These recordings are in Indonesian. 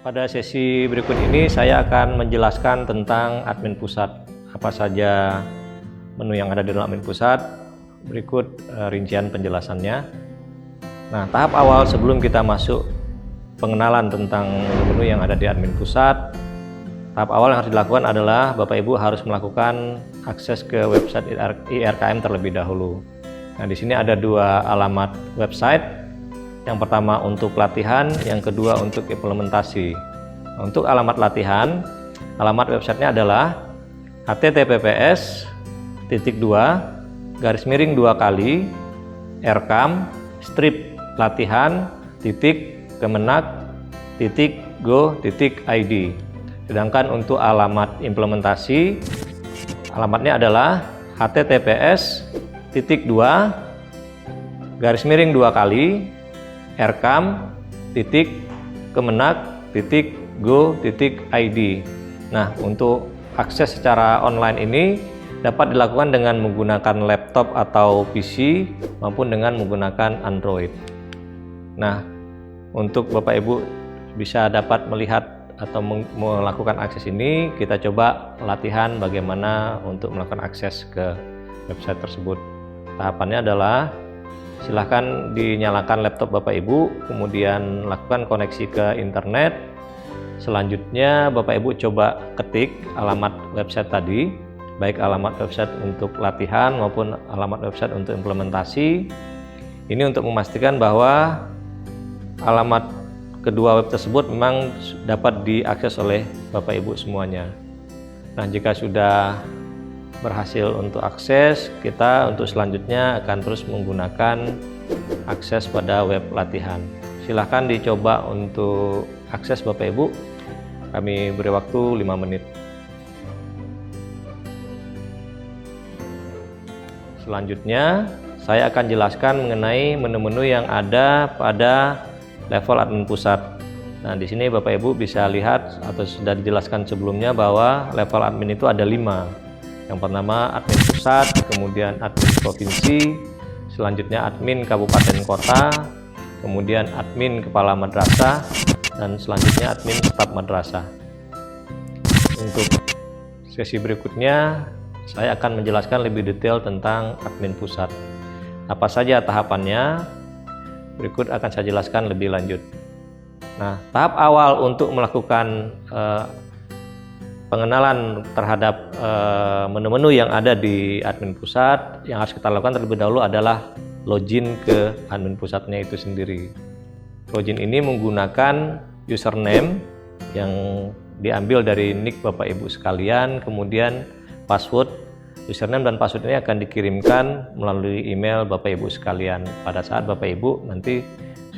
Pada sesi berikut ini saya akan menjelaskan tentang admin pusat. Apa saja menu yang ada di dalam admin pusat, berikut rincian penjelasannya. Nah, tahap awal sebelum kita masuk pengenalan tentang menu yang ada di admin pusat, tahap awal yang harus dilakukan adalah Bapak Ibu harus melakukan akses ke website IRKM terlebih dahulu. Nah, di sini ada dua alamat website. Yang pertama untuk latihan, yang kedua untuk implementasi. Nah, untuk alamat latihan, alamat websitenya adalah https://erkam-latihan.kemenak.go.id. Sedangkan untuk alamat implementasi, alamatnya adalah https://erkam-kemenak.go.id. Nah, untuk akses secara online ini dapat dilakukan dengan menggunakan laptop atau PC maupun dengan menggunakan Android. Nah, untuk Bapak Ibu bisa dapat melihat atau melakukan akses ini, kita coba latihan bagaimana untuk melakukan akses ke website tersebut. Tahapannya adalah silahkan dinyalakan laptop Bapak Ibu, kemudian lakukan koneksi ke internet. Selanjutnya Bapak Ibu coba ketik alamat website tadi, baik alamat website untuk latihan maupun alamat website untuk implementasi. Ini untuk memastikan bahwa alamat kedua web tersebut memang dapat diakses oleh Bapak Ibu semuanya. Nah, jika sudah berhasil untuk akses, kita untuk selanjutnya akan terus menggunakan akses pada web latihan. Silahkan dicoba untuk akses Bapak Ibu. Kami beri waktu 5 menit. Selanjutnya saya akan jelaskan mengenai menu-menu yang ada pada level admin pusat. Nah, di sini Bapak Ibu bisa lihat atau sudah dijelaskan sebelumnya bahwa level admin itu ada 5. Yang pertama admin pusat, kemudian admin provinsi, selanjutnya admin kabupaten kota, kemudian admin kepala madrasah, dan selanjutnya admin staf madrasah. Untuk sesi berikutnya saya akan menjelaskan lebih detail tentang admin pusat. Apa saja tahapannya? Berikut akan saya jelaskan lebih lanjut. Nah, tahap awal untuk melakukan pengenalan terhadap menu-menu yang ada di admin pusat, yang harus kita lakukan terlebih dahulu adalah login ke admin pusatnya itu sendiri. Login ini menggunakan username yang diambil dari nick Bapak Ibu sekalian, kemudian password. Username dan password ini akan dikirimkan melalui email Bapak Ibu sekalian pada saat Bapak Ibu nanti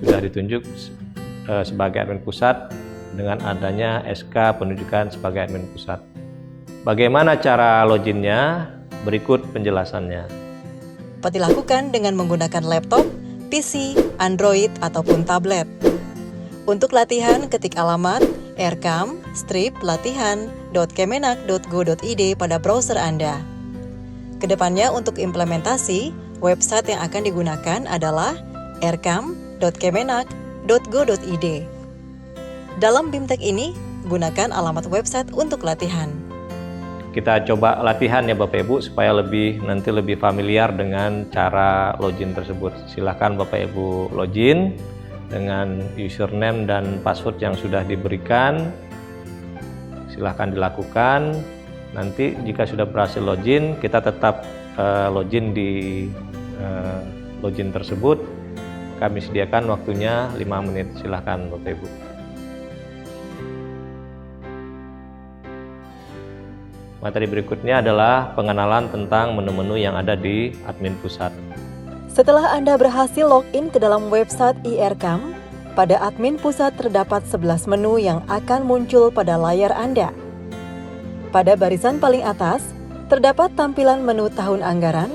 sudah ditunjuk sebagai admin pusat dengan adanya SK penunjukan sebagai admin pusat. Bagaimana cara loginnya? Berikut penjelasannya. Dapat dilakukan dengan menggunakan laptop, PC, Android, ataupun tablet. Untuk latihan, ketik alamat erkam-latihan.kemenak.go.id pada browser Anda. Kedepannya untuk implementasi, website yang akan digunakan adalah erkam.kemenak.go.id. Dalam BIMTEK ini, gunakan alamat website untuk latihan. Kita coba latihan ya Bapak Ibu supaya nanti lebih familiar dengan cara login tersebut. Silahkan Bapak Ibu login dengan username dan password yang sudah diberikan. Silahkan dilakukan. Nanti jika sudah berhasil login, kita tetap login di login tersebut. Kami sediakan waktunya 5 menit. Silahkan Bapak Ibu. Materi berikutnya adalah pengenalan tentang menu-menu yang ada di admin pusat. Setelah Anda berhasil login ke dalam website IRKam, pada admin pusat terdapat 11 menu yang akan muncul pada layar Anda. Pada barisan paling atas, terdapat tampilan menu tahun anggaran,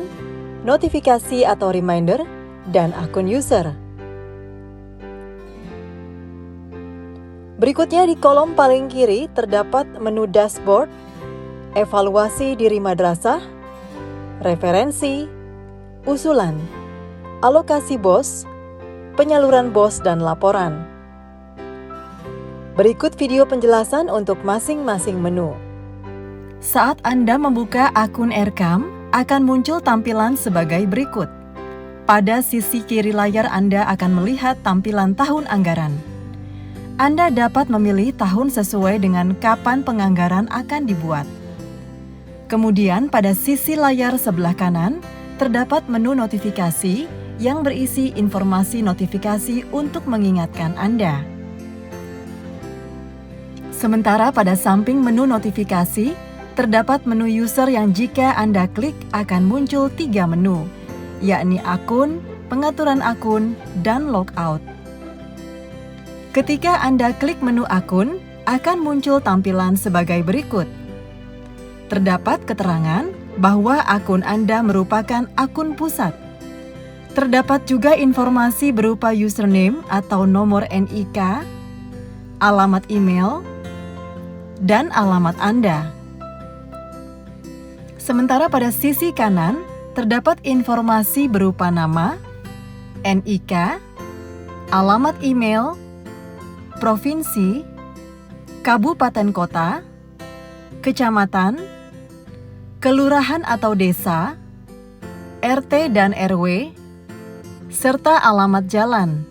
notifikasi atau reminder, dan akun user. Berikutnya di kolom paling kiri terdapat menu dashboard, evaluasi diri madrasah, referensi, usulan, alokasi BOS, penyaluran BOS dan laporan. Berikut video penjelasan untuk masing-masing menu. Saat Anda membuka akun Aircam, akan muncul tampilan sebagai berikut. Pada sisi kiri layar Anda akan melihat tampilan tahun anggaran. Anda dapat memilih tahun sesuai dengan kapan penganggaran akan dibuat. Kemudian pada sisi layar sebelah kanan, terdapat menu notifikasi yang berisi informasi notifikasi untuk mengingatkan Anda. Sementara pada samping menu notifikasi, terdapat menu user yang jika Anda klik akan muncul 3 menu, yakni akun, pengaturan akun, dan logout. Ketika Anda klik menu akun, akan muncul tampilan sebagai berikut. Terdapat keterangan bahwa akun Anda merupakan akun pusat. Terdapat juga informasi berupa username atau nomor NIK, alamat email, dan alamat Anda. Sementara pada sisi kanan, terdapat informasi berupa nama, NIK, alamat email, provinsi, kabupaten kota, kecamatan, kelurahan atau desa, RT dan RW, serta alamat jalan.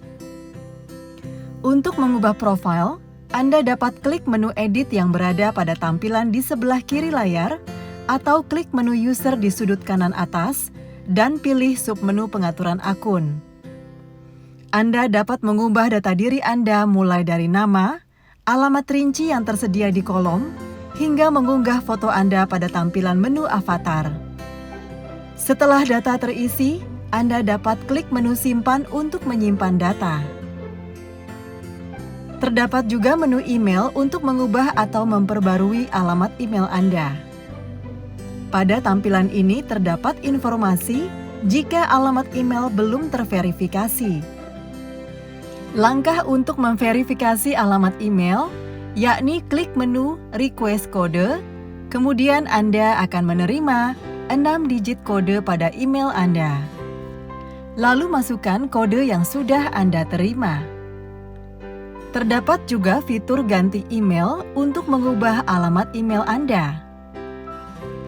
Untuk mengubah profil, Anda dapat klik menu edit yang berada pada tampilan di sebelah kiri layar, atau klik menu user di sudut kanan atas dan pilih submenu pengaturan akun. Anda dapat mengubah data diri Anda mulai dari nama, alamat rinci yang tersedia di kolom, hingga mengunggah foto Anda pada tampilan menu avatar. Setelah data terisi, Anda dapat klik menu simpan untuk menyimpan data. Terdapat juga menu email untuk mengubah atau memperbarui alamat email Anda. Pada tampilan ini terdapat informasi jika alamat email belum terverifikasi. Langkah untuk memverifikasi alamat email, yakni klik menu request kode, kemudian Anda akan menerima 6 digit kode pada email Anda. Lalu masukkan kode yang sudah Anda terima. Terdapat juga fitur ganti email untuk mengubah alamat email Anda.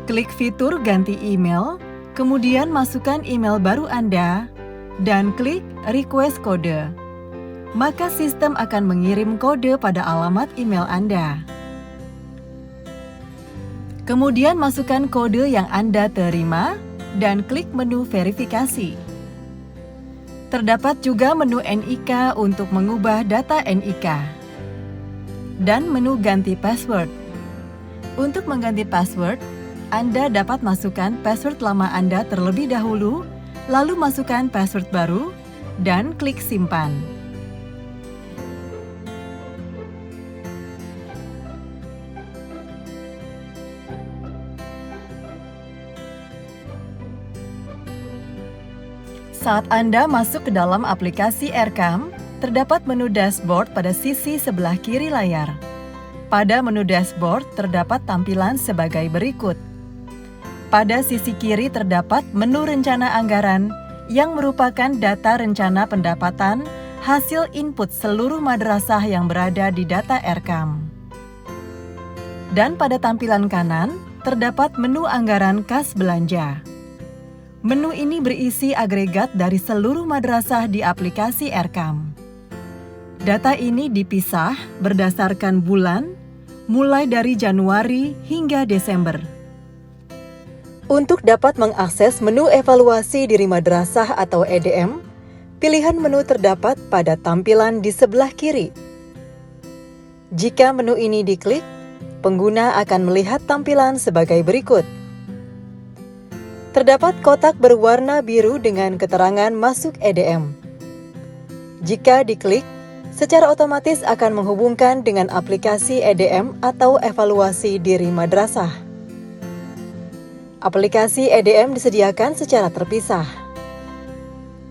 Klik fitur ganti email, kemudian masukkan email baru Anda, dan klik request kode. Maka sistem akan mengirim kode pada alamat email Anda. Kemudian masukkan kode yang Anda terima, dan klik menu verifikasi. Terdapat juga menu NIK untuk mengubah data NIK, dan menu ganti password. Untuk mengganti password, Anda dapat masukkan password lama Anda terlebih dahulu, lalu masukkan password baru, dan klik simpan. Saat Anda masuk ke dalam aplikasi Aircam, terdapat menu dashboard pada sisi sebelah kiri layar. Pada menu dashboard terdapat tampilan sebagai berikut. Pada sisi kiri terdapat menu rencana anggaran yang merupakan data rencana pendapatan hasil input seluruh madrasah yang berada di data Aircam. Dan pada tampilan kanan terdapat menu anggaran kas belanja. Menu ini berisi agregat dari seluruh madrasah di aplikasi Aircam. Data ini dipisah berdasarkan bulan, mulai dari Januari hingga Desember. Untuk dapat mengakses menu evaluasi diri madrasah atau EDM, pilihan menu terdapat pada tampilan di sebelah kiri. Jika menu ini diklik, pengguna akan melihat tampilan sebagai berikut. Terdapat kotak berwarna biru dengan keterangan masuk EDM. Jika diklik, secara otomatis akan menghubungkan dengan aplikasi EDM atau evaluasi diri madrasah. Aplikasi EDM disediakan secara terpisah.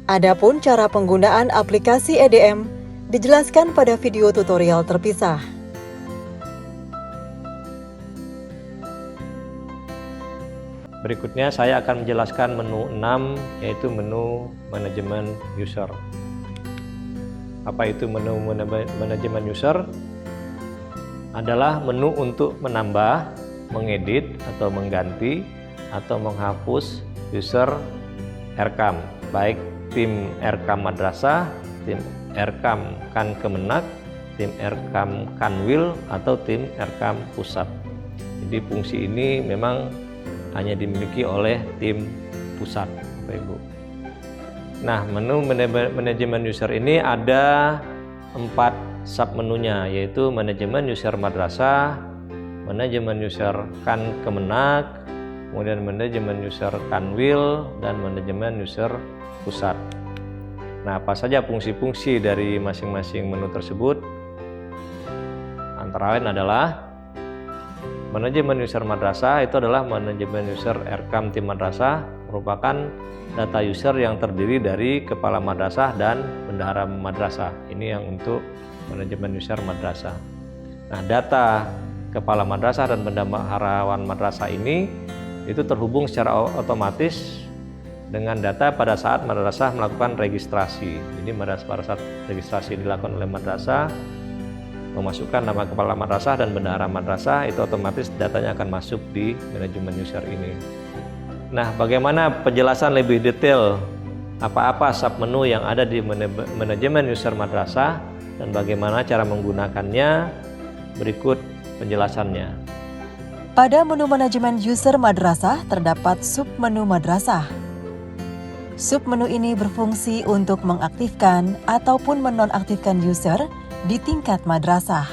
Adapun cara penggunaan aplikasi EDM dijelaskan pada video tutorial terpisah. Berikutnya saya akan menjelaskan menu 6, yaitu menu manajemen user. Apa itu menu manajemen user? adalah menu untuk menambah, mengedit atau mengganti atau menghapus user Erkam, baik tim Erkam Madrasah, tim Erkam Kan Kemenak, tim Erkam Kanwil atau tim Erkam Pusat. Jadi fungsi ini memang hanya dimiliki oleh tim pusat, Bapak Ibu. Nah, menu manajemen user ini ada 4 submenunya, yaitu manajemen user madrasah, manajemen user Kan Kemenak, kemudian manajemen user Kanwil, dan manajemen user pusat. Nah, apa saja fungsi-fungsi dari masing-masing menu tersebut? Antara lain adalah manajemen user madrasah itu adalah manajemen user Erkam tim madrasah, merupakan data user yang terdiri dari kepala madrasah dan bendahara madrasah. Ini yang untuk manajemen user madrasah. Nah, data kepala madrasah dan bendaharawan madrasah ini itu terhubung secara otomatis dengan data pada saat madrasah melakukan registrasi. Jadi pada saat registrasi dilakukan oleh madrasah, memasukkan nama kepala madrasah dan bendahara madrasah, itu otomatis datanya akan masuk di manajemen user ini. Nah, bagaimana penjelasan lebih detail apa-apa submenu yang ada di manajemen user madrasah dan bagaimana cara menggunakannya? Berikut penjelasannya. Pada menu manajemen user madrasah terdapat submenu madrasah. Submenu ini berfungsi untuk mengaktifkan ataupun menonaktifkan user di tingkat madrasah.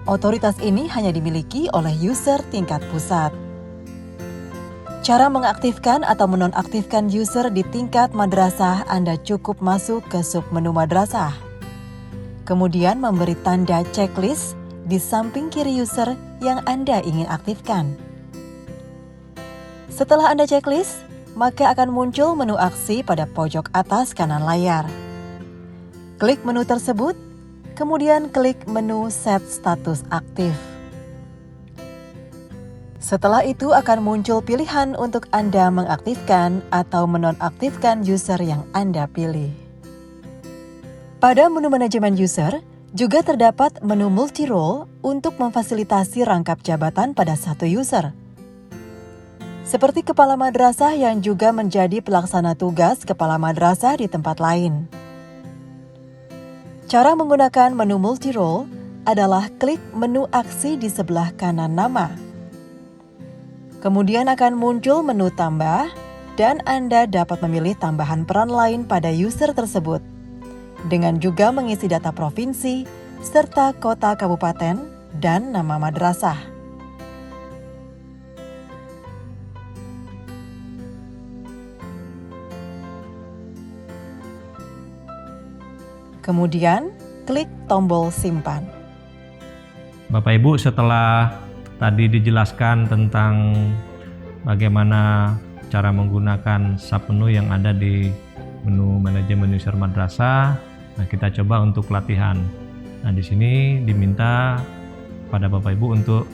Otoritas ini hanya dimiliki oleh user tingkat pusat. Cara mengaktifkan atau menonaktifkan user di tingkat madrasah Anda cukup masuk ke submenu madrasah. Kemudian memberi tanda checklist di samping kiri user yang Anda ingin aktifkan. Setelah Anda checklist, maka akan muncul menu aksi pada pojok atas kanan layar. Klik menu tersebut, kemudian klik menu Set Status Aktif. Setelah itu akan muncul pilihan untuk Anda mengaktifkan atau menonaktifkan user yang Anda pilih. Pada menu manajemen user, juga terdapat menu multi-role untuk memfasilitasi rangkap jabatan pada satu user. Seperti kepala madrasah yang juga menjadi pelaksana tugas kepala madrasah di tempat lain. Cara menggunakan menu multi-role adalah klik menu aksi di sebelah kanan nama. Kemudian akan muncul menu tambah dan Anda dapat memilih tambahan peran lain pada user tersebut, dengan juga mengisi data provinsi, serta kota kabupaten, dan nama madrasah. Kemudian, klik tombol simpan. Bapak Ibu, setelah tadi dijelaskan tentang bagaimana cara menggunakan submenu yang ada di menu manajemen user madrasah, nah kita coba untuk latihan. Nah, di sini diminta pada Bapak Ibu untuk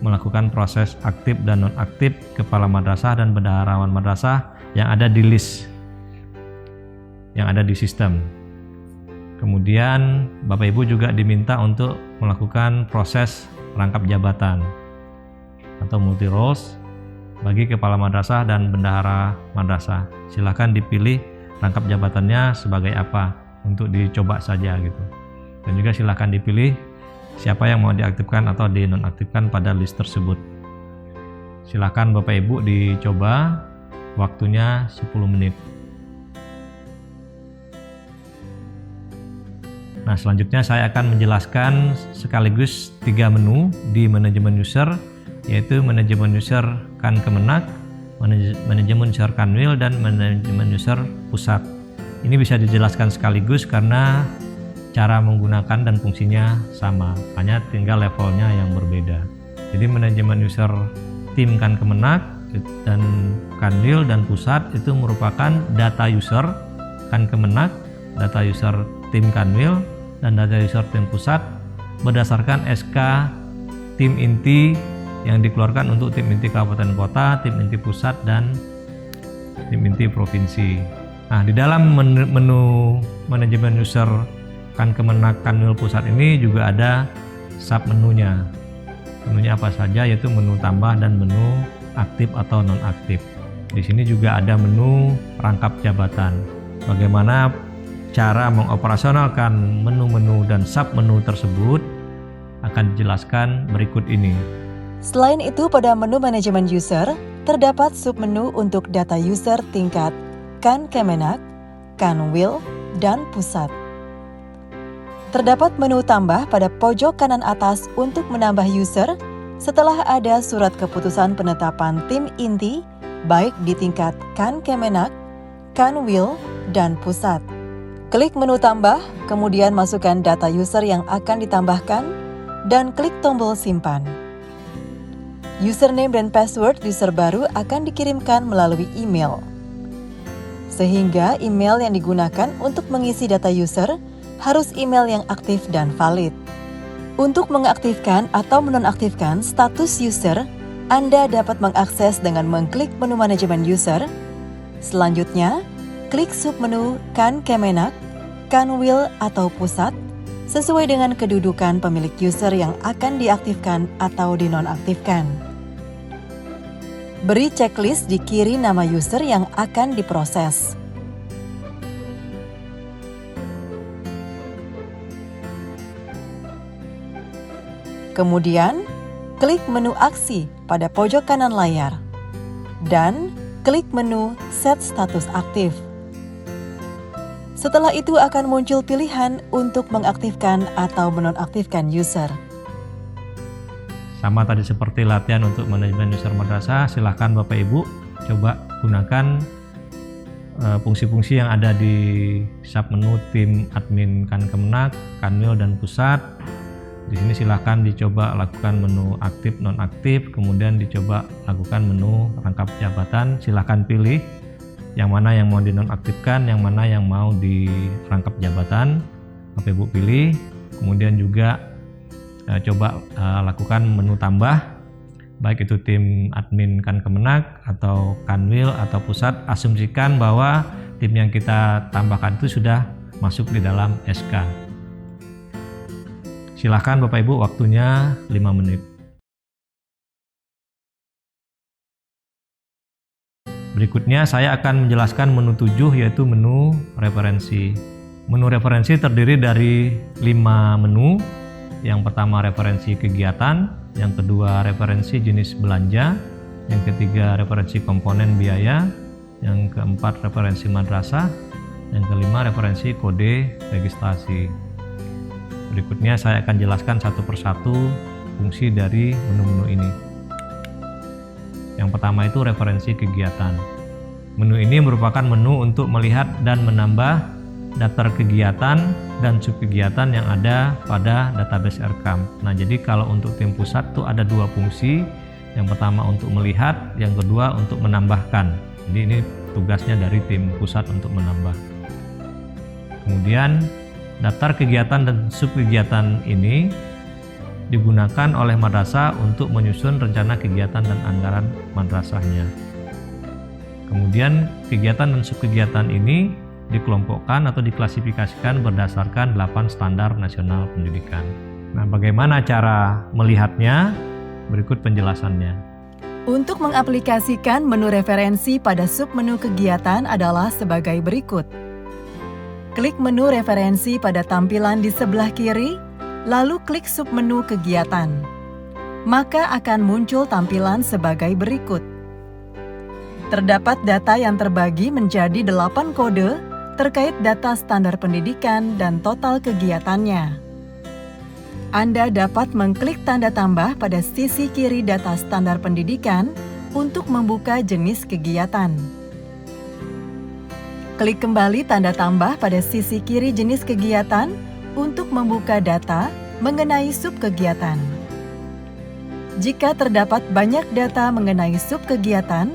melakukan proses aktif dan nonaktif kepala madrasah dan bendaharawan madrasah yang ada di list, yang ada di sistem. Kemudian Bapak Ibu juga diminta untuk melakukan proses rangkap jabatan atau multi roles bagi kepala madrasah dan bendahara madrasah. Silakan dipilih rangkap jabatannya sebagai apa untuk dicoba saja gitu. Dan juga silakan dipilih siapa yang mau diaktifkan atau dinonaktifkan pada list tersebut. Silakan Bapak Ibu dicoba, waktunya 10 menit. Nah, selanjutnya saya akan menjelaskan sekaligus 3 menu di manajemen user, yaitu manajemen user Kan Kemenak, manajemen user Kanwil, dan manajemen user pusat. Ini bisa dijelaskan sekaligus karena cara menggunakan dan fungsinya sama, hanya tinggal levelnya yang berbeda. Jadi manajemen user tim Kan Kemenak dan Kanwil dan pusat itu merupakan data user Kan Kemenak, data user tim Kanwil, dan data user tim pusat berdasarkan SK tim inti yang dikeluarkan untuk tim inti kabupaten kota, tim inti pusat, dan tim inti provinsi. Nah, di dalam menu manajemen user Kan Kemenak Kanwil pusat ini juga ada submenunya. Menunya apa saja, yaitu menu tambah dan menu aktif atau nonaktif. Di sini juga ada menu rangkap jabatan. Bagaimana cara mengoperasionalkan menu-menu dan submenu tersebut akan dijelaskan berikut ini. Selain itu, pada menu manajemen user, terdapat submenu untuk data user tingkat Kan-Kemenak, Kanwil, dan Pusat. Terdapat menu tambah pada pojok kanan atas untuk menambah user setelah ada surat keputusan penetapan tim inti baik di tingkat Kan-Kemenak, Kanwil, dan Pusat. Klik menu tambah, kemudian masukkan data user yang akan ditambahkan, dan klik tombol simpan. Username dan password user baru akan dikirimkan melalui email. Sehingga email yang digunakan untuk mengisi data user harus email yang aktif dan valid. Untuk mengaktifkan atau menonaktifkan status user, Anda dapat mengakses dengan mengklik menu manajemen user. Selanjutnya, klik submenu Kan-Kemenak, Kanwil, atau Pusat sesuai dengan kedudukan pemilik user yang akan diaktifkan atau dinonaktifkan. Beri checklist di kiri nama user yang akan diproses. Kemudian, klik menu aksi pada pojok kanan layar dan klik menu Set Status Aktif. Setelah itu akan muncul pilihan untuk mengaktifkan atau menonaktifkan user. Sama tadi seperti latihan untuk manajemen user madrasah, silahkan Bapak Ibu coba gunakan fungsi-fungsi yang ada di submenu tim admin Kan-Kemenak, Kanwil, dan Pusat. Di sini silahkan dicoba lakukan menu aktif nonaktif, kemudian dicoba lakukan menu rangkap jabatan. Silahkan pilih yang mana yang mau dinonaktifkan, yang mana yang mau dirangkap jabatan. Bapak Ibu pilih, kemudian juga coba lakukan menu tambah, baik itu tim admin Kan-Kemenak atau Kanwil atau Pusat. Asumsikan bahwa tim yang kita tambahkan itu sudah masuk di dalam SK. Silahkan Bapak Ibu, waktunya 5 menit. Berikutnya saya akan menjelaskan menu 7, yaitu menu referensi. Menu referensi terdiri dari 5 menu. Yang pertama referensi kegiatan, yang kedua referensi jenis belanja, yang ketiga referensi komponen biaya, yang keempat referensi madrasah, yang kelima referensi kode registrasi. Berikutnya saya akan jelaskan satu persatu fungsi dari menu-menu ini. Yang pertama itu referensi kegiatan. Menu ini merupakan menu untuk melihat dan menambah daftar kegiatan dan subkegiatan yang ada pada database RKAM. Nah, jadi kalau untuk tim pusat itu ada 2 fungsi. Yang pertama untuk melihat, yang kedua untuk menambahkan. Jadi ini tugasnya dari tim pusat untuk menambah. Kemudian daftar kegiatan dan subkegiatan ini digunakan oleh madrasah untuk menyusun rencana kegiatan dan anggaran madrasahnya. Kemudian kegiatan dan subkegiatan ini dikelompokkan atau diklasifikasikan berdasarkan 8 standar nasional pendidikan. Nah, bagaimana cara melihatnya? Berikut penjelasannya. Untuk mengaplikasikan menu referensi pada submenu kegiatan adalah sebagai berikut. Klik menu referensi pada tampilan di sebelah kiri, lalu klik submenu kegiatan. Maka akan muncul tampilan sebagai berikut. Terdapat data yang terbagi menjadi 8 kode terkait data standar pendidikan dan total kegiatannya. Anda dapat mengklik tanda tambah pada sisi kiri data standar pendidikan untuk membuka jenis kegiatan. Klik kembali tanda tambah pada sisi kiri jenis kegiatan untuk membuka data mengenai subkegiatan. Jika terdapat banyak data mengenai subkegiatan,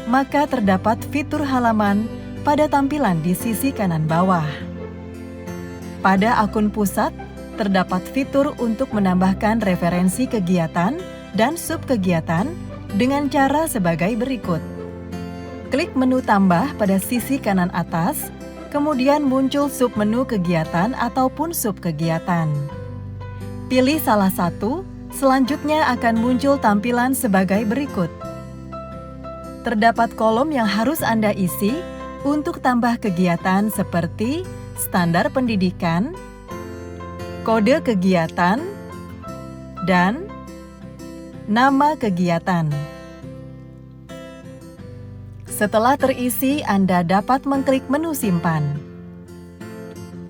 maka terdapat fitur halaman pada tampilan di sisi kanan bawah. Pada akun pusat, terdapat fitur untuk menambahkan referensi kegiatan dan subkegiatan dengan cara sebagai berikut. Klik menu tambah pada sisi kanan atas, kemudian muncul submenu kegiatan ataupun subkegiatan. Pilih salah satu, selanjutnya akan muncul tampilan sebagai berikut. Terdapat kolom yang harus Anda isi untuk tambah kegiatan seperti standar pendidikan, kode kegiatan, dan nama kegiatan. Setelah terisi, Anda dapat mengklik menu simpan.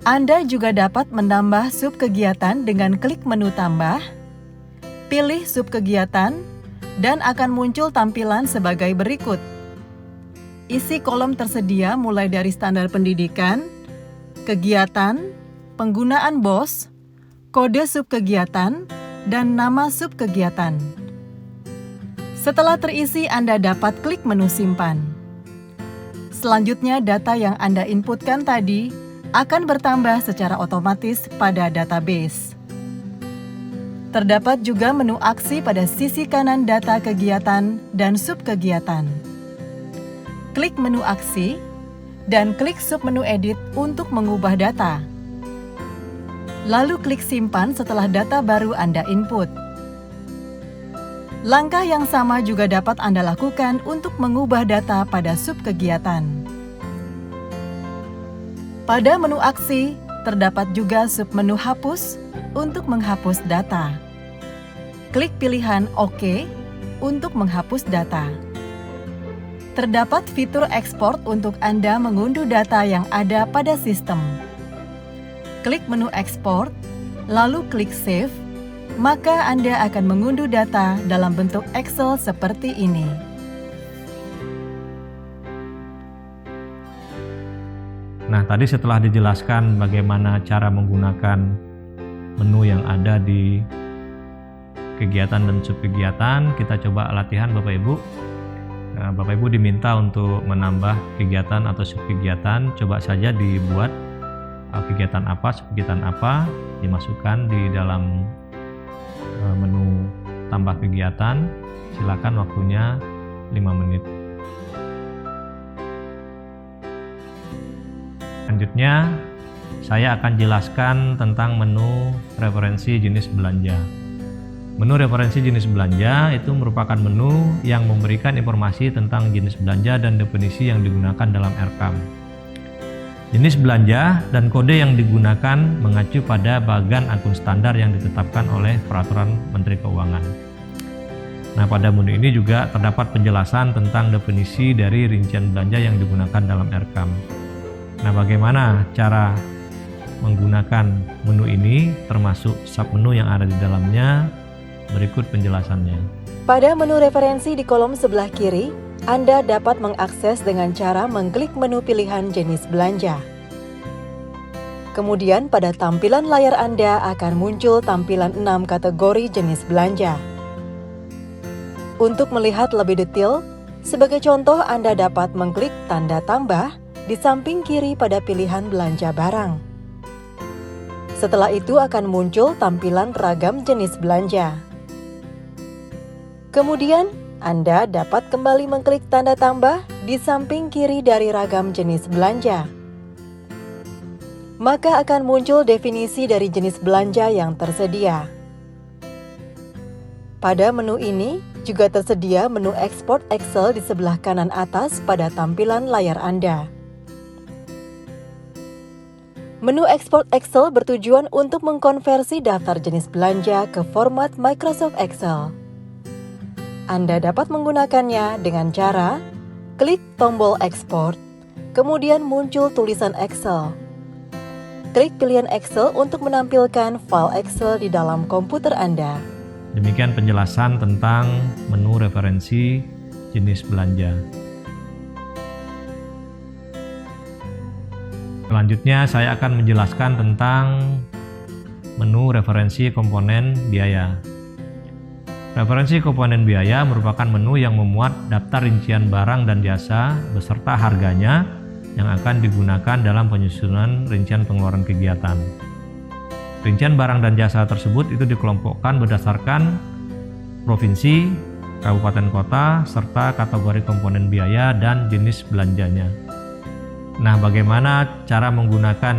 Anda juga dapat menambah sub kegiatan dengan klik menu tambah, pilih sub kegiatan, dan akan muncul tampilan sebagai berikut. Isi kolom tersedia mulai dari standar pendidikan, kegiatan, penggunaan BOS, kode sub kegiatan, dan nama sub kegiatan. Setelah terisi, Anda dapat klik menu simpan. Selanjutnya, data yang Anda inputkan tadi akan bertambah secara otomatis pada database. Terdapat juga menu aksi pada sisi kanan data kegiatan dan sub kegiatan. Klik menu aksi dan klik sub menu edit untuk mengubah data. Lalu klik simpan setelah data baru Anda input. Langkah yang sama juga dapat Anda lakukan untuk mengubah data pada sub kegiatan. Pada menu aksi, terdapat juga submenu hapus untuk menghapus data. Klik pilihan OK untuk menghapus data. Terdapat fitur ekspor untuk Anda mengunduh data yang ada pada sistem. Klik menu ekspor, lalu klik save, maka Anda akan mengunduh data dalam bentuk Excel seperti ini. Nah, tadi setelah dijelaskan bagaimana cara menggunakan menu yang ada di kegiatan dan subkegiatan, kita coba latihan Bapak Ibu. Nah, Bapak Ibu diminta untuk menambah kegiatan atau subkegiatan. Coba saja dibuat kegiatan apa, subkegiatan apa, dimasukkan di dalam menu tambah kegiatan. Silakan waktunya 5 menit. Selanjutnya, saya akan jelaskan tentang menu referensi jenis belanja. Menu referensi jenis belanja itu merupakan menu yang memberikan informasi tentang jenis belanja dan definisi yang digunakan dalam RKAM. Jenis belanja dan kode yang digunakan mengacu pada bagan akun standar yang ditetapkan oleh Peraturan Menteri Keuangan. Nah, pada menu ini juga terdapat penjelasan tentang definisi dari rincian belanja yang digunakan dalam RKAM. Nah, bagaimana cara menggunakan menu ini termasuk submenu yang ada di dalamnya? Berikut penjelasannya. Pada menu referensi di kolom sebelah kiri, Anda dapat mengakses dengan cara mengklik menu pilihan jenis belanja. Kemudian pada tampilan layar Anda akan muncul tampilan 6 kategori jenis belanja. Untuk melihat lebih detail, sebagai contoh Anda dapat mengklik tanda tambah di samping kiri pada pilihan belanja barang. Setelah itu akan muncul tampilan ragam jenis belanja. Kemudian, Anda dapat kembali mengklik tanda tambah di samping kiri dari ragam jenis belanja. Maka akan muncul definisi dari jenis belanja yang tersedia. Pada menu ini, juga tersedia menu ekspor Excel di sebelah kanan atas pada tampilan layar Anda. Menu ekspor Excel bertujuan untuk mengkonversi daftar jenis belanja ke format Microsoft Excel. Anda dapat menggunakannya dengan cara klik tombol ekspor, kemudian muncul tulisan Excel. Klik pilihan Excel untuk menampilkan file Excel di dalam komputer Anda. Demikian penjelasan tentang menu referensi jenis belanja. Selanjutnya saya akan menjelaskan tentang menu referensi komponen biaya. Referensi komponen biaya merupakan menu yang memuat daftar rincian barang dan jasa beserta harganya yang akan digunakan dalam penyusunan rincian pengeluaran kegiatan. Rincian barang dan jasa tersebut itu dikelompokkan berdasarkan provinsi, kabupaten kota, serta kategori komponen biaya dan jenis belanjanya. Nah, bagaimana cara menggunakan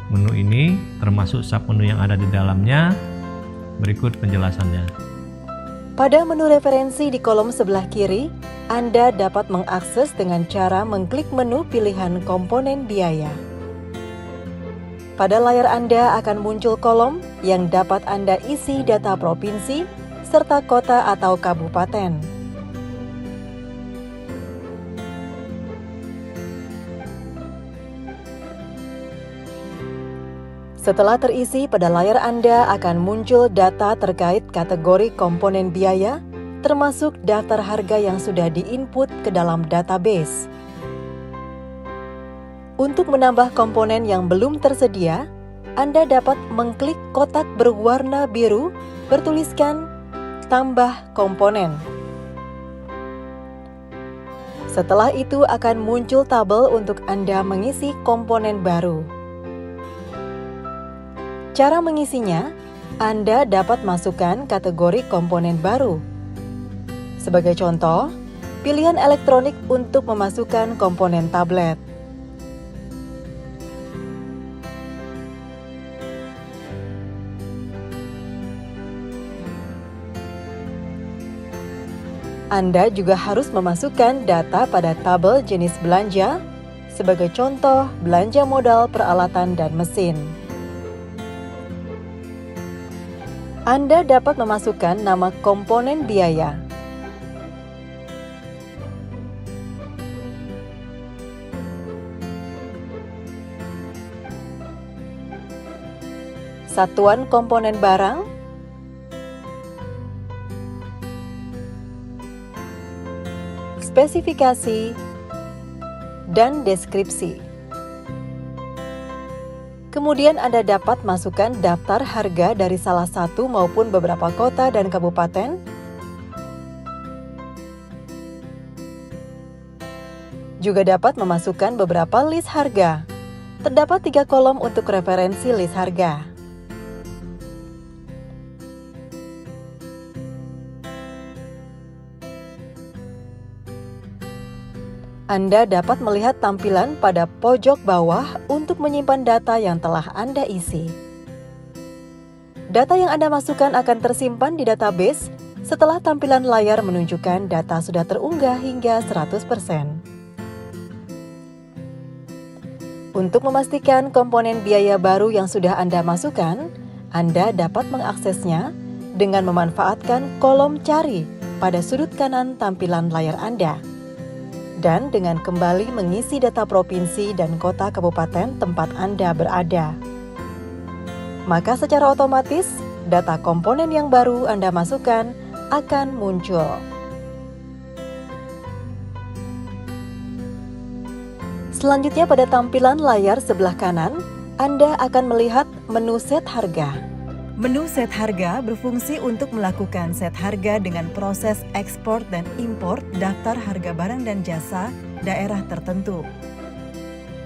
menu ini, termasuk submenu yang ada di dalamnya? berikut penjelasannya. Pada menu referensi di kolom sebelah kiri, Anda dapat mengakses dengan cara mengklik menu pilihan komponen biaya. Pada layar Anda akan muncul kolom yang dapat Anda isi data provinsi serta kota atau kabupaten. Setelah terisi, pada layar Anda akan muncul data terkait kategori komponen biaya, termasuk daftar harga yang sudah diinput ke dalam database. Untuk menambah komponen yang belum tersedia, Anda dapat mengklik kotak berwarna biru bertuliskan "Tambah komponen". Setelah itu akan muncul tabel untuk Anda mengisi komponen baru. Cara mengisinya, Anda dapat masukkan kategori komponen baru. Sebagai contoh, pilihan elektronik untuk memasukkan komponen tablet. Anda juga harus memasukkan data pada tabel jenis belanja, sebagai contoh belanja modal, peralatan, dan mesin. Anda dapat memasukkan nama komponen biaya. Satuan komponen barang, spesifikasi, dan deskripsi. Kemudian Anda dapat masukkan daftar harga dari salah satu maupun beberapa kota dan kabupaten, juga dapat memasukkan beberapa list harga. Terdapat 3 kolom untuk referensi list harga. Anda dapat melihat tampilan pada pojok bawah untuk menyimpan data yang telah Anda isi. Data yang Anda masukkan akan tersimpan di database setelah tampilan layar menunjukkan data sudah terunggah hingga 100%. Untuk memastikan komponen biaya baru yang sudah Anda masukkan, Anda dapat mengaksesnya dengan memanfaatkan kolom cari pada sudut kanan tampilan layar Anda, dan dengan kembali mengisi data provinsi dan kota kabupaten tempat Anda berada. Maka secara otomatis, data komponen yang baru Anda masukkan akan muncul. Selanjutnya pada tampilan layar sebelah kanan, Anda akan melihat menu set harga. Menu set harga berfungsi untuk melakukan set harga dengan proses ekspor dan impor daftar harga barang dan jasa daerah tertentu.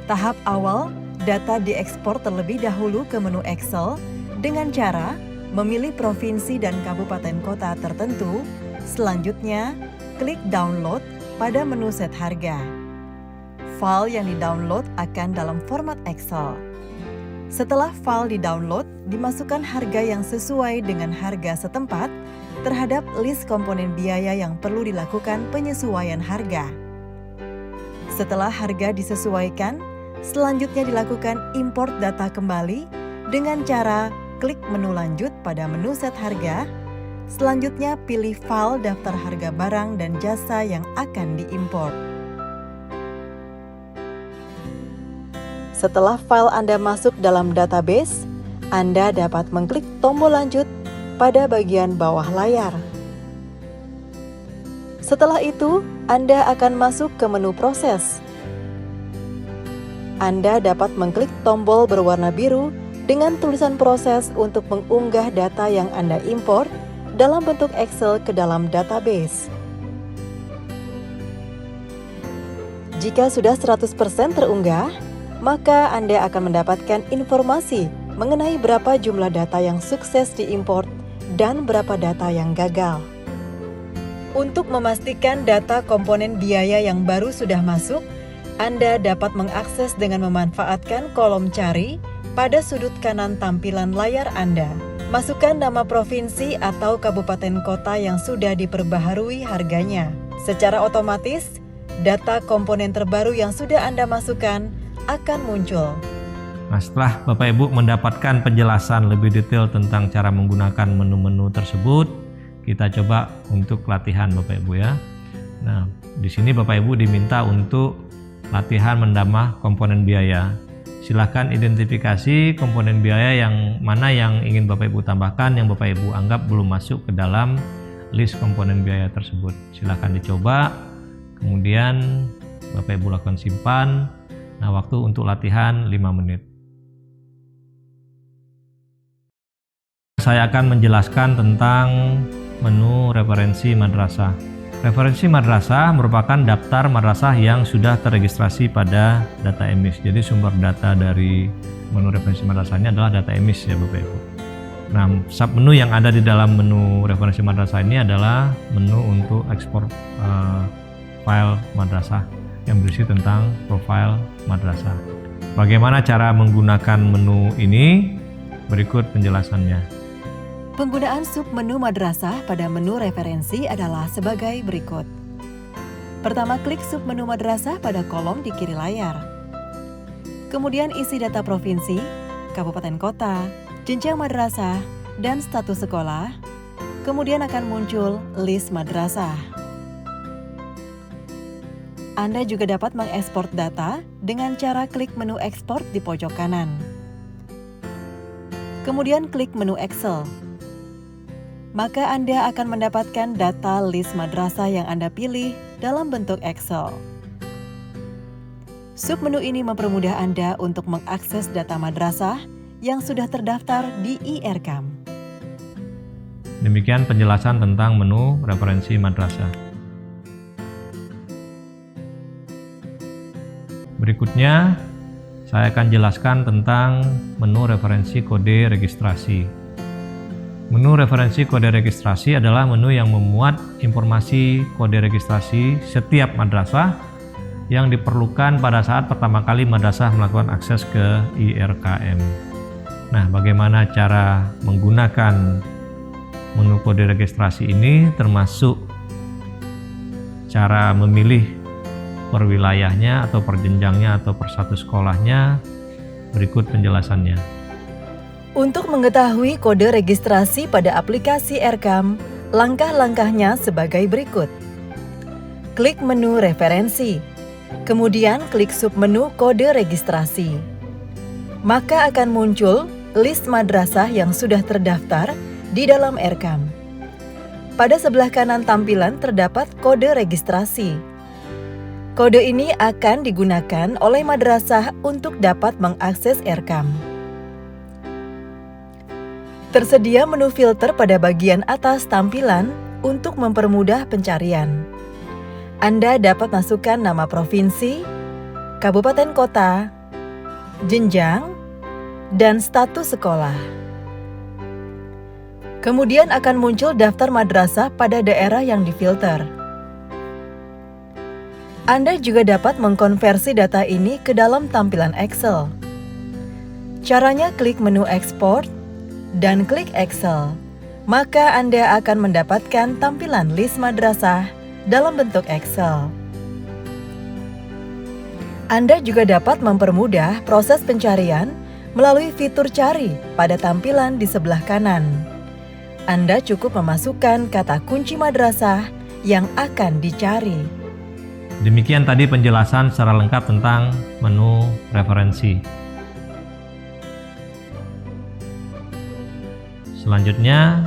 Tahap awal, data diekspor terlebih dahulu ke menu Excel dengan cara memilih provinsi dan kabupaten kota tertentu. Selanjutnya, klik download pada menu set harga. File yang di-download akan dalam format Excel. Setelah file di-download, dimasukkan harga yang sesuai dengan harga setempat terhadap list komponen biaya yang perlu dilakukan penyesuaian harga. Setelah harga disesuaikan, selanjutnya dilakukan import data kembali dengan cara klik menu lanjut pada menu set harga. Selanjutnya pilih file daftar harga barang dan jasa yang akan diimport. Setelah file Anda masuk dalam database, Anda dapat mengklik tombol lanjut pada bagian bawah layar. Setelah itu, Anda akan masuk ke menu proses. Anda dapat mengklik tombol berwarna biru dengan tulisan proses untuk mengunggah data yang Anda import dalam bentuk Excel ke dalam database. Jika sudah 100% terunggah, maka Anda akan mendapatkan informasi mengenai berapa jumlah data yang sukses diimport dan berapa data yang gagal. Untuk memastikan data komponen biaya yang baru sudah masuk, Anda dapat mengakses dengan memanfaatkan kolom cari pada sudut kanan tampilan layar Anda. Masukkan nama provinsi atau kabupaten kota yang sudah diperbaharui harganya. Secara otomatis, data komponen terbaru yang sudah Anda masukkan akan muncul. Nah, setelah Bapak Ibu mendapatkan penjelasan lebih detail tentang cara menggunakan menu-menu tersebut, kita coba untuk latihan Bapak Ibu ya. Nah, di sini Bapak Ibu diminta untuk latihan menambah komponen biaya. Silahkan identifikasi komponen biaya yang mana yang ingin Bapak Ibu tambahkan, yang Bapak Ibu anggap belum masuk ke dalam list komponen biaya tersebut. Silahkan dicoba, kemudian Bapak Ibu lakukan simpan. Nah, waktu untuk latihan 5 menit. Saya akan menjelaskan tentang menu referensi madrasah. Referensi madrasah merupakan daftar madrasah yang sudah terregistrasi pada data emis. Jadi sumber data dari menu referensi madrasah ini adalah data emis ya Bapak Ibu. Nah, submenu yang ada di dalam menu referensi madrasah ini adalah menu untuk ekspor file madrasah yang berisi tentang profil madrasah. Bagaimana cara menggunakan menu ini? Berikut penjelasannya. Penggunaan submenu madrasah pada menu referensi adalah sebagai berikut. Pertama, klik submenu madrasah pada kolom di kiri layar. Kemudian isi data provinsi, kabupaten kota, jenjang madrasah, dan status sekolah. Kemudian akan muncul list madrasah. Anda juga dapat mengekspor data dengan cara klik menu ekspor di pojok kanan. Kemudian klik menu Excel. Maka Anda akan mendapatkan data list madrasah yang Anda pilih dalam bentuk Excel. Submenu ini mempermudah Anda untuk mengakses data madrasah yang sudah terdaftar di IRCAM. Demikian penjelasan tentang menu referensi madrasah. Berikutnya, saya akan jelaskan tentang menu referensi kode registrasi. Menu referensi kode registrasi adalah menu yang memuat informasi kode registrasi setiap madrasah yang diperlukan pada saat pertama kali madrasah melakukan akses ke IRKM. Nah, bagaimana cara menggunakan menu kode registrasi ini, termasuk cara memilih per wilayahnya atau per jenjangnya atau per satu sekolahnya, berikut penjelasannya. Untuk mengetahui kode registrasi pada aplikasi IRCAM, langkah-langkahnya sebagai berikut. Klik menu referensi, kemudian klik submenu kode registrasi. Maka akan muncul list madrasah yang sudah terdaftar di dalam IRCAM. Pada sebelah kanan tampilan terdapat kode registrasi. Kode ini akan digunakan oleh madrasah untuk dapat mengakses IRCAM. Tersedia menu filter pada bagian atas tampilan untuk mempermudah pencarian. Anda dapat masukkan nama provinsi, kabupaten kota, jenjang, dan status sekolah. Kemudian akan muncul daftar madrasah pada daerah yang difilter. Anda juga dapat mengkonversi data ini ke dalam tampilan Excel. Caranya klik menu Export dan klik Excel, maka Anda akan mendapatkan tampilan list madrasah dalam bentuk Excel. Anda juga dapat mempermudah proses pencarian melalui fitur cari pada tampilan di sebelah kanan. Anda cukup memasukkan kata kunci madrasah yang akan dicari. Demikian tadi penjelasan secara lengkap tentang menu referensi. Selanjutnya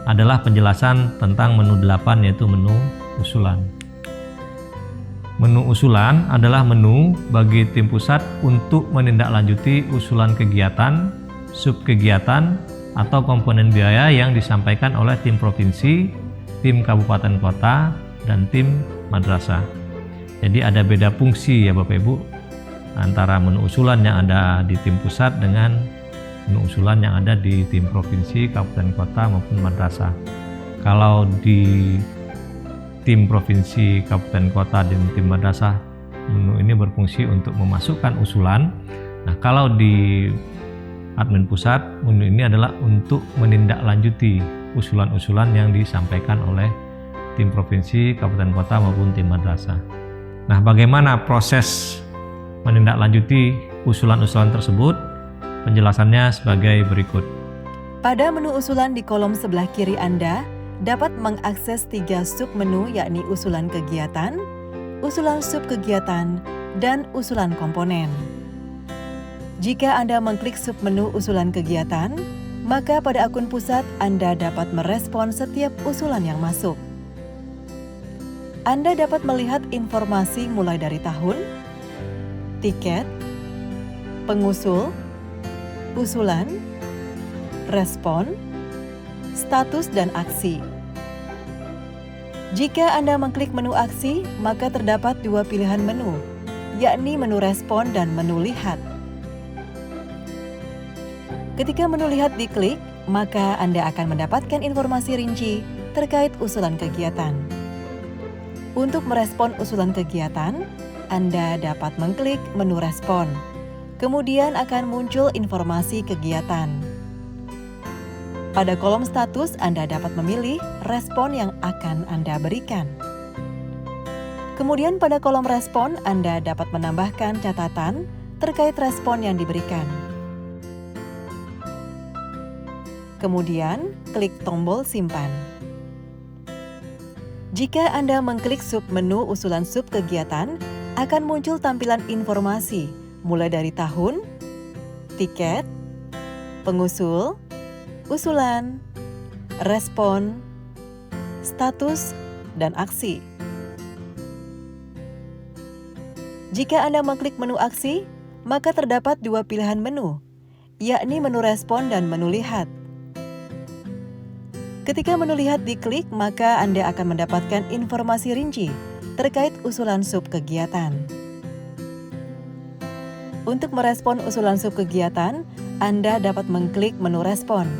adalah penjelasan tentang menu 8, yaitu menu usulan. Menu usulan adalah menu bagi tim pusat untuk menindaklanjuti usulan kegiatan, subkegiatan, atau komponen biaya yang disampaikan oleh tim provinsi, tim kabupaten kota, dan tim madrasah. Jadi ada beda fungsi ya Bapak Ibu antara menu usulan yang ada di tim pusat dengan menu usulan yang ada di tim provinsi, kabupaten kota maupun madrasah. Kalau di tim provinsi, kabupaten kota, dan tim madrasah, menu ini berfungsi untuk memasukkan usulan. Nah, kalau di admin pusat, menu ini adalah untuk menindaklanjuti usulan-usulan yang disampaikan oleh tim provinsi, kabupaten kota maupun tim madrasah. Nah, bagaimana proses menindaklanjuti usulan-usulan tersebut? Penjelasannya sebagai berikut. Pada menu usulan di kolom sebelah kiri Anda dapat mengakses 3 submenu, yakni usulan kegiatan, usulan subkegiatan, dan usulan komponen. Jika Anda mengklik submenu usulan kegiatan, maka pada akun pusat Anda dapat merespon setiap usulan yang masuk. Anda dapat melihat informasi mulai dari tahun, tiket, pengusul, usulan, respon, status, dan aksi. Jika Anda mengklik menu aksi, maka terdapat 2 pilihan menu, yakni menu respon dan menu lihat. Ketika menu lihat diklik, maka Anda akan mendapatkan informasi rinci terkait usulan kegiatan. Untuk merespon usulan kegiatan, Anda dapat mengklik menu respon. Kemudian akan muncul informasi kegiatan. Pada kolom status, Anda dapat memilih respon yang akan Anda berikan. Kemudian pada kolom respon, Anda dapat menambahkan catatan terkait respon yang diberikan. Kemudian, klik tombol simpan. Jika Anda mengklik submenu usulan subkegiatan, akan muncul tampilan informasi mulai dari tahun, tiket, pengusul, usulan, respon, status, dan aksi. Jika Anda mengklik menu aksi, maka terdapat 2 pilihan menu, yakni menu respon dan menu lihat. Ketika menu lihat diklik, maka Anda akan mendapatkan informasi rinci terkait usulan subkegiatan. Untuk merespon usulan subkegiatan, Anda dapat mengklik menu respon.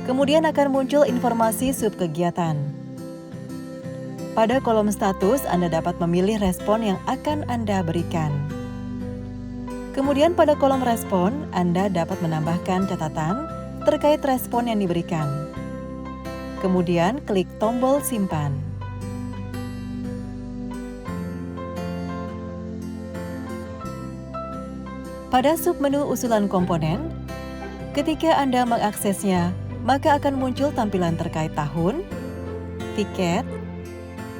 Kemudian akan muncul informasi subkegiatan. Pada kolom status, Anda dapat memilih respon yang akan Anda berikan. Kemudian pada kolom respon, Anda dapat menambahkan catatan terkait respon yang diberikan. Kemudian klik tombol simpan. Pada submenu usulan komponen, ketika Anda mengaksesnya, maka akan muncul tampilan terkait tahun, tiket,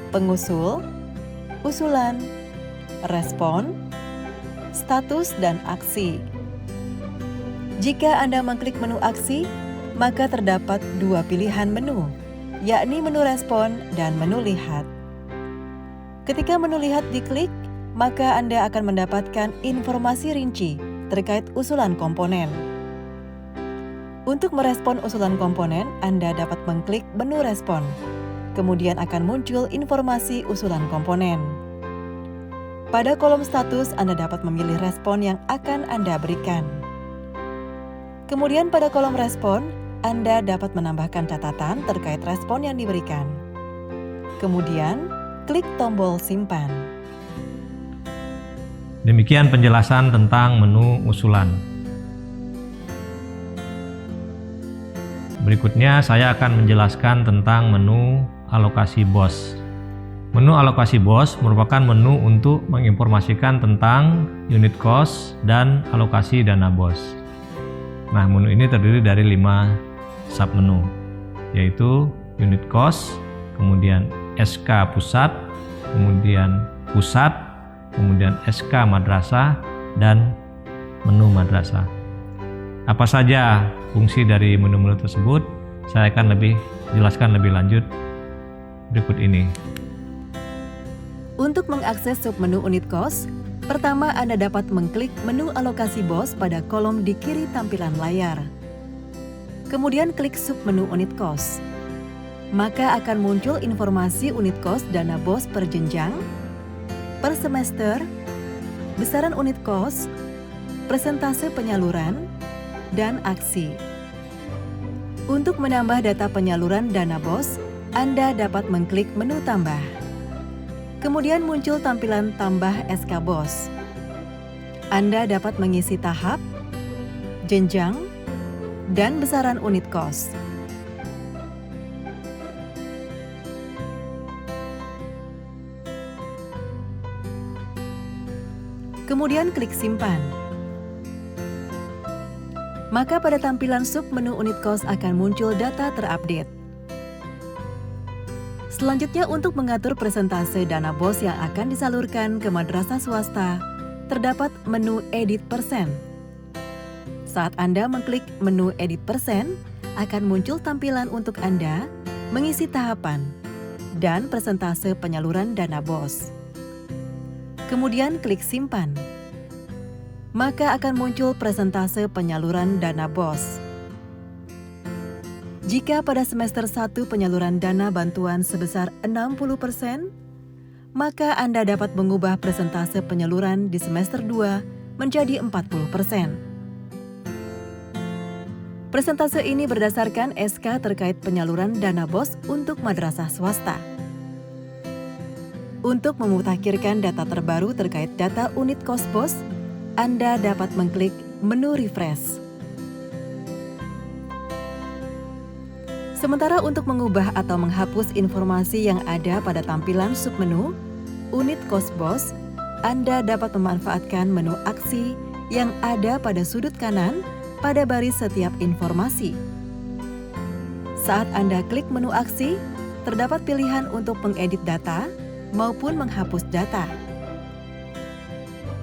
pengusul, usulan, respon, status, dan aksi. Jika Anda mengklik menu aksi, maka terdapat 2 pilihan menu, yakni menu respon dan menu lihat. Ketika menu lihat diklik, maka Anda akan mendapatkan informasi rinci terkait usulan komponen. Untuk merespon usulan komponen, Anda dapat mengklik menu respon. Kemudian akan muncul informasi usulan komponen. Pada kolom status, Anda dapat memilih respon yang akan Anda berikan. Kemudian pada kolom respon, Anda dapat menambahkan catatan terkait respon yang diberikan. Kemudian, klik tombol simpan. Demikian penjelasan tentang menu usulan. Berikutnya saya akan menjelaskan tentang menu alokasi BOS. Menu alokasi BOS merupakan menu untuk menginformasikan tentang unit cost dan alokasi dana BOS. Nah, menu ini terdiri dari 5 submenu, yaitu unit cost, kemudian SK pusat, kemudian pusat, kemudian SK madrasah, dan menu madrasah. Apa saja fungsi dari menu-menu tersebut? Saya akan jelaskan lebih lanjut berikut ini. Untuk mengakses submenu unit cost, pertama Anda dapat mengklik menu alokasi BOS pada kolom di kiri tampilan layar. Kemudian klik submenu unit cost. Maka akan muncul informasi unit cost dana BOS per jenjang, per semester, besaran unit cost, persentase penyaluran, dan aksi. Untuk menambah data penyaluran dana BOS, Anda dapat mengklik menu tambah. Kemudian muncul tampilan tambah SK BOS. Anda dapat mengisi tahap, jenjang, dan besaran unit kos. Kemudian klik simpan. Maka pada tampilan submenu unit kos akan muncul data terupdate. Selanjutnya untuk mengatur persentase dana BOS yang akan disalurkan ke madrasah swasta, terdapat menu edit persen. Saat Anda mengklik menu edit persen, akan muncul tampilan untuk Anda mengisi tahapan dan persentase penyaluran dana BOS. Kemudian klik simpan. Maka akan muncul persentase penyaluran dana BOS. Jika pada semester 1 penyaluran dana bantuan sebesar 60%, maka Anda dapat mengubah persentase penyaluran di semester 2 menjadi 40%. Persentase ini berdasarkan SK terkait penyaluran dana BOS untuk madrasah swasta. Untuk memutakhirkan data terbaru terkait data unit kos BOS, Anda dapat mengklik menu refresh. Sementara untuk mengubah atau menghapus informasi yang ada pada tampilan submenu unit kos BOS, Anda dapat memanfaatkan menu aksi yang ada pada sudut kanan pada baris setiap informasi. Saat Anda klik menu aksi, terdapat pilihan untuk mengedit data maupun menghapus data.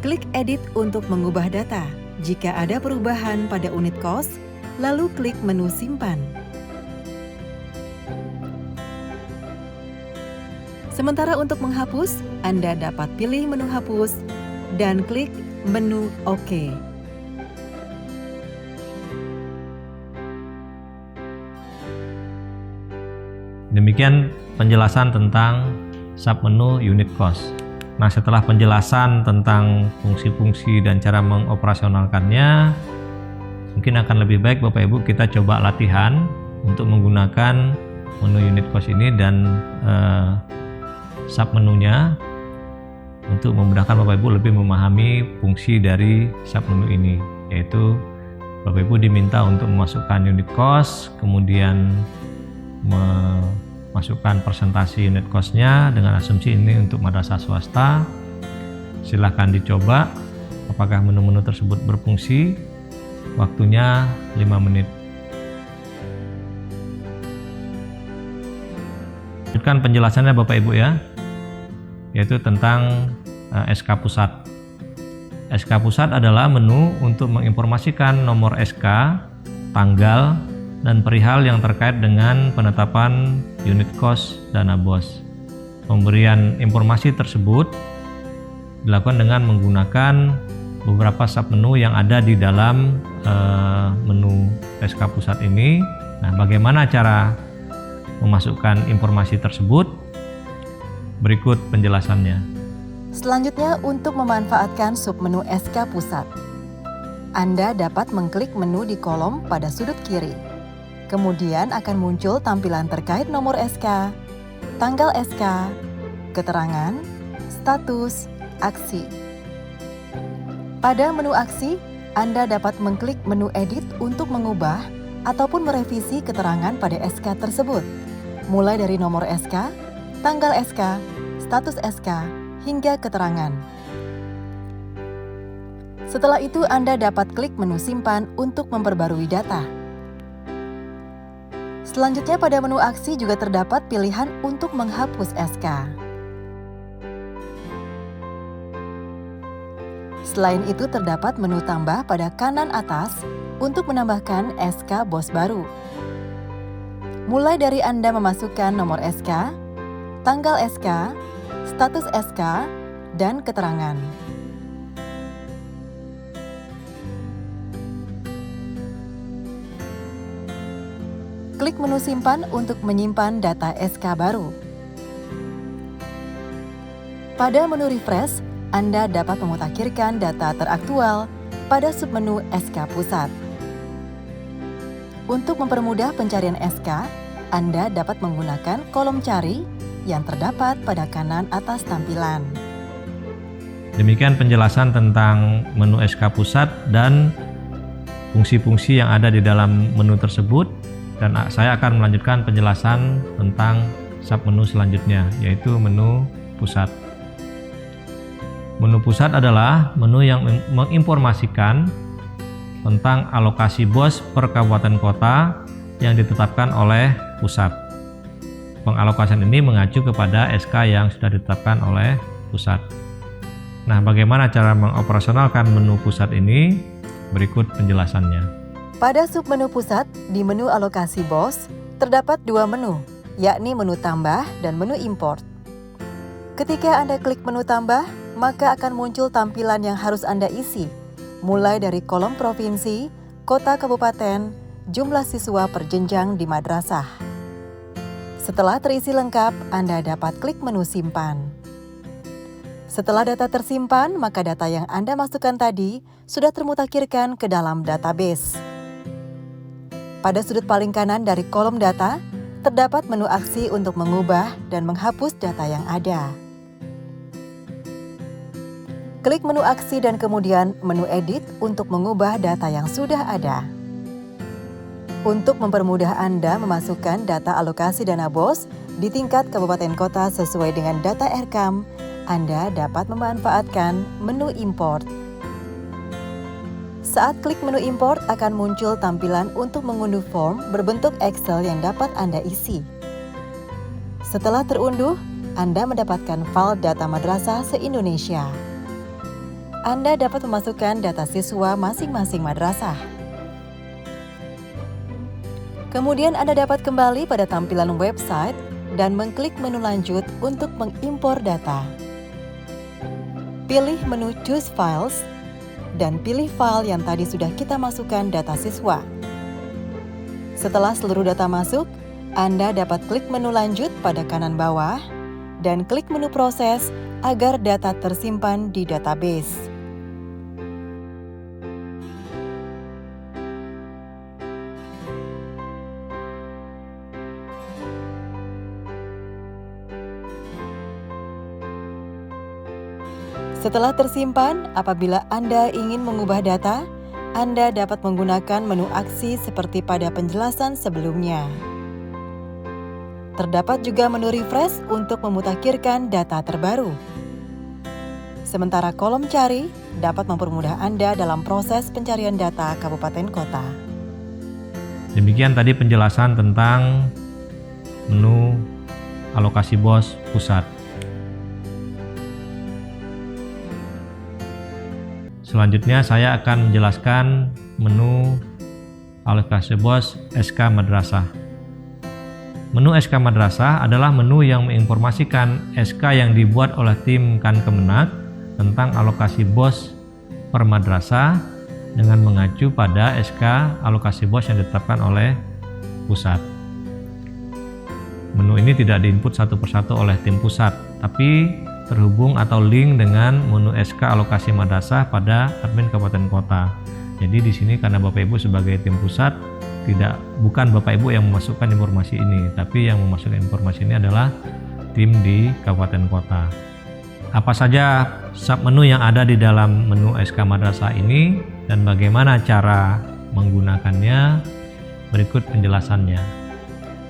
Klik edit untuk mengubah data. Jika ada perubahan pada unit kos, lalu klik menu simpan. Sementara untuk menghapus, Anda dapat pilih menu hapus dan klik menu OK. Demikian penjelasan tentang submenu unit cost. Nah, setelah penjelasan tentang fungsi-fungsi dan cara mengoperasionalkannya, mungkin akan lebih baik Bapak Ibu kita coba latihan untuk menggunakan menu unit cost ini dan submenunya untuk memudahkan Bapak Ibu lebih memahami fungsi dari submenu ini, yaitu Bapak Ibu diminta untuk memasukkan unit cost, kemudian memasukkan presentasi unit cost-nya dengan asumsi ini untuk madrasah swasta. Silahkan dicoba apakah menu-menu tersebut berfungsi. Waktunya 5 menit. Lanjutkan penjelasannya Bapak Ibu ya, yaitu tentang SK Pusat. SK Pusat adalah menu untuk menginformasikan nomor SK, tanggal, dan perihal yang terkait dengan penetapan unit cost dana BOS. Pemberian informasi tersebut dilakukan dengan menggunakan beberapa submenu yang ada di dalam menu SK Pusat ini. Nah, bagaimana cara memasukkan informasi tersebut? Berikut penjelasannya. Selanjutnya, untuk memanfaatkan submenu SK Pusat, Anda dapat mengklik menu di kolom pada sudut kiri. Kemudian akan muncul tampilan terkait nomor SK, tanggal SK, keterangan, status, aksi. Pada menu aksi, Anda dapat mengklik menu edit untuk mengubah ataupun merevisi keterangan pada SK tersebut, mulai dari nomor SK, tanggal SK, status SK, hingga keterangan. Setelah itu Anda dapat klik menu simpan untuk memperbarui data. Selanjutnya pada menu aksi juga terdapat pilihan untuk menghapus SK. Selain itu terdapat menu tambah pada kanan atas untuk menambahkan SK BOS baru. Mulai dari Anda memasukkan nomor SK, tanggal SK, status SK, dan keterangan. Klik menu simpan untuk menyimpan data SK baru. Pada menu refresh, Anda dapat memutakhirkan data teraktual pada submenu SK Pusat. Untuk mempermudah pencarian SK, Anda dapat menggunakan kolom cari yang terdapat pada kanan atas tampilan. Demikian penjelasan tentang menu SK Pusat dan fungsi-fungsi yang ada di dalam menu tersebut, dan saya akan melanjutkan penjelasan tentang submenu selanjutnya, yaitu menu pusat. Menu pusat adalah menu yang menginformasikan tentang alokasi BOS per kabupaten kota yang ditetapkan oleh pusat. Pengalokasian ini mengacu kepada SK yang sudah ditetapkan oleh pusat. Nah, bagaimana cara mengoperasionalkan menu pusat ini? Berikut penjelasannya. Pada submenu pusat, di menu alokasi BOS, terdapat dua menu, yakni menu tambah dan menu import. Ketika Anda klik menu tambah, maka akan muncul tampilan yang harus Anda isi, mulai dari kolom provinsi, kota kabupaten, jumlah siswa per jenjang di madrasah. Setelah terisi lengkap, Anda dapat klik menu simpan. Setelah data tersimpan, maka data yang Anda masukkan tadi sudah termutakhirkan ke dalam database. Pada sudut paling kanan dari kolom data, terdapat menu aksi untuk mengubah dan menghapus data yang ada. Klik menu aksi dan kemudian menu edit untuk mengubah data yang sudah ada. Untuk mempermudah Anda memasukkan data alokasi dana BOS di tingkat kabupaten kota sesuai dengan data RKAM, Anda dapat memanfaatkan menu import. Saat klik menu import akan muncul tampilan untuk mengunduh form berbentuk Excel yang dapat Anda isi. Setelah terunduh, Anda mendapatkan file data madrasah se-Indonesia. Anda dapat memasukkan data siswa masing-masing madrasah. Kemudian Anda dapat kembali pada tampilan website dan mengklik menu lanjut untuk mengimpor data. Pilih menu Choose Files dan pilih file yang tadi sudah kita masukkan data siswa. Setelah seluruh data masuk, Anda dapat klik menu lanjut pada kanan bawah dan klik menu proses agar data tersimpan di database. Setelah tersimpan, apabila Anda ingin mengubah data, Anda dapat menggunakan menu aksi seperti pada penjelasan sebelumnya. Terdapat juga menu refresh untuk memutakhirkan data terbaru. Sementara kolom cari dapat mempermudah Anda dalam proses pencarian data kabupaten kota. Demikian tadi penjelasan tentang menu alokasi BOS pusat. Selanjutnya saya akan menjelaskan menu alokasi BOS SK Madrasah. Menu SK Madrasah adalah menu yang menginformasikan SK yang dibuat oleh tim Kan-Kemenak tentang alokasi BOS per madrasah dengan mengacu pada SK alokasi BOS yang ditetapkan oleh pusat. Menu ini tidak diinput satu persatu oleh tim pusat, tapi terhubung atau link dengan menu SK alokasi madrasah pada admin kabupaten kota. Jadi di sini karena Bapak Ibu sebagai tim pusat bukan Bapak Ibu yang memasukkan informasi ini, tapi yang memasukkan informasi ini adalah tim di kabupaten kota. Apa saja submenu yang ada di dalam menu SK madrasah ini dan bagaimana cara menggunakannya? Berikut penjelasannya.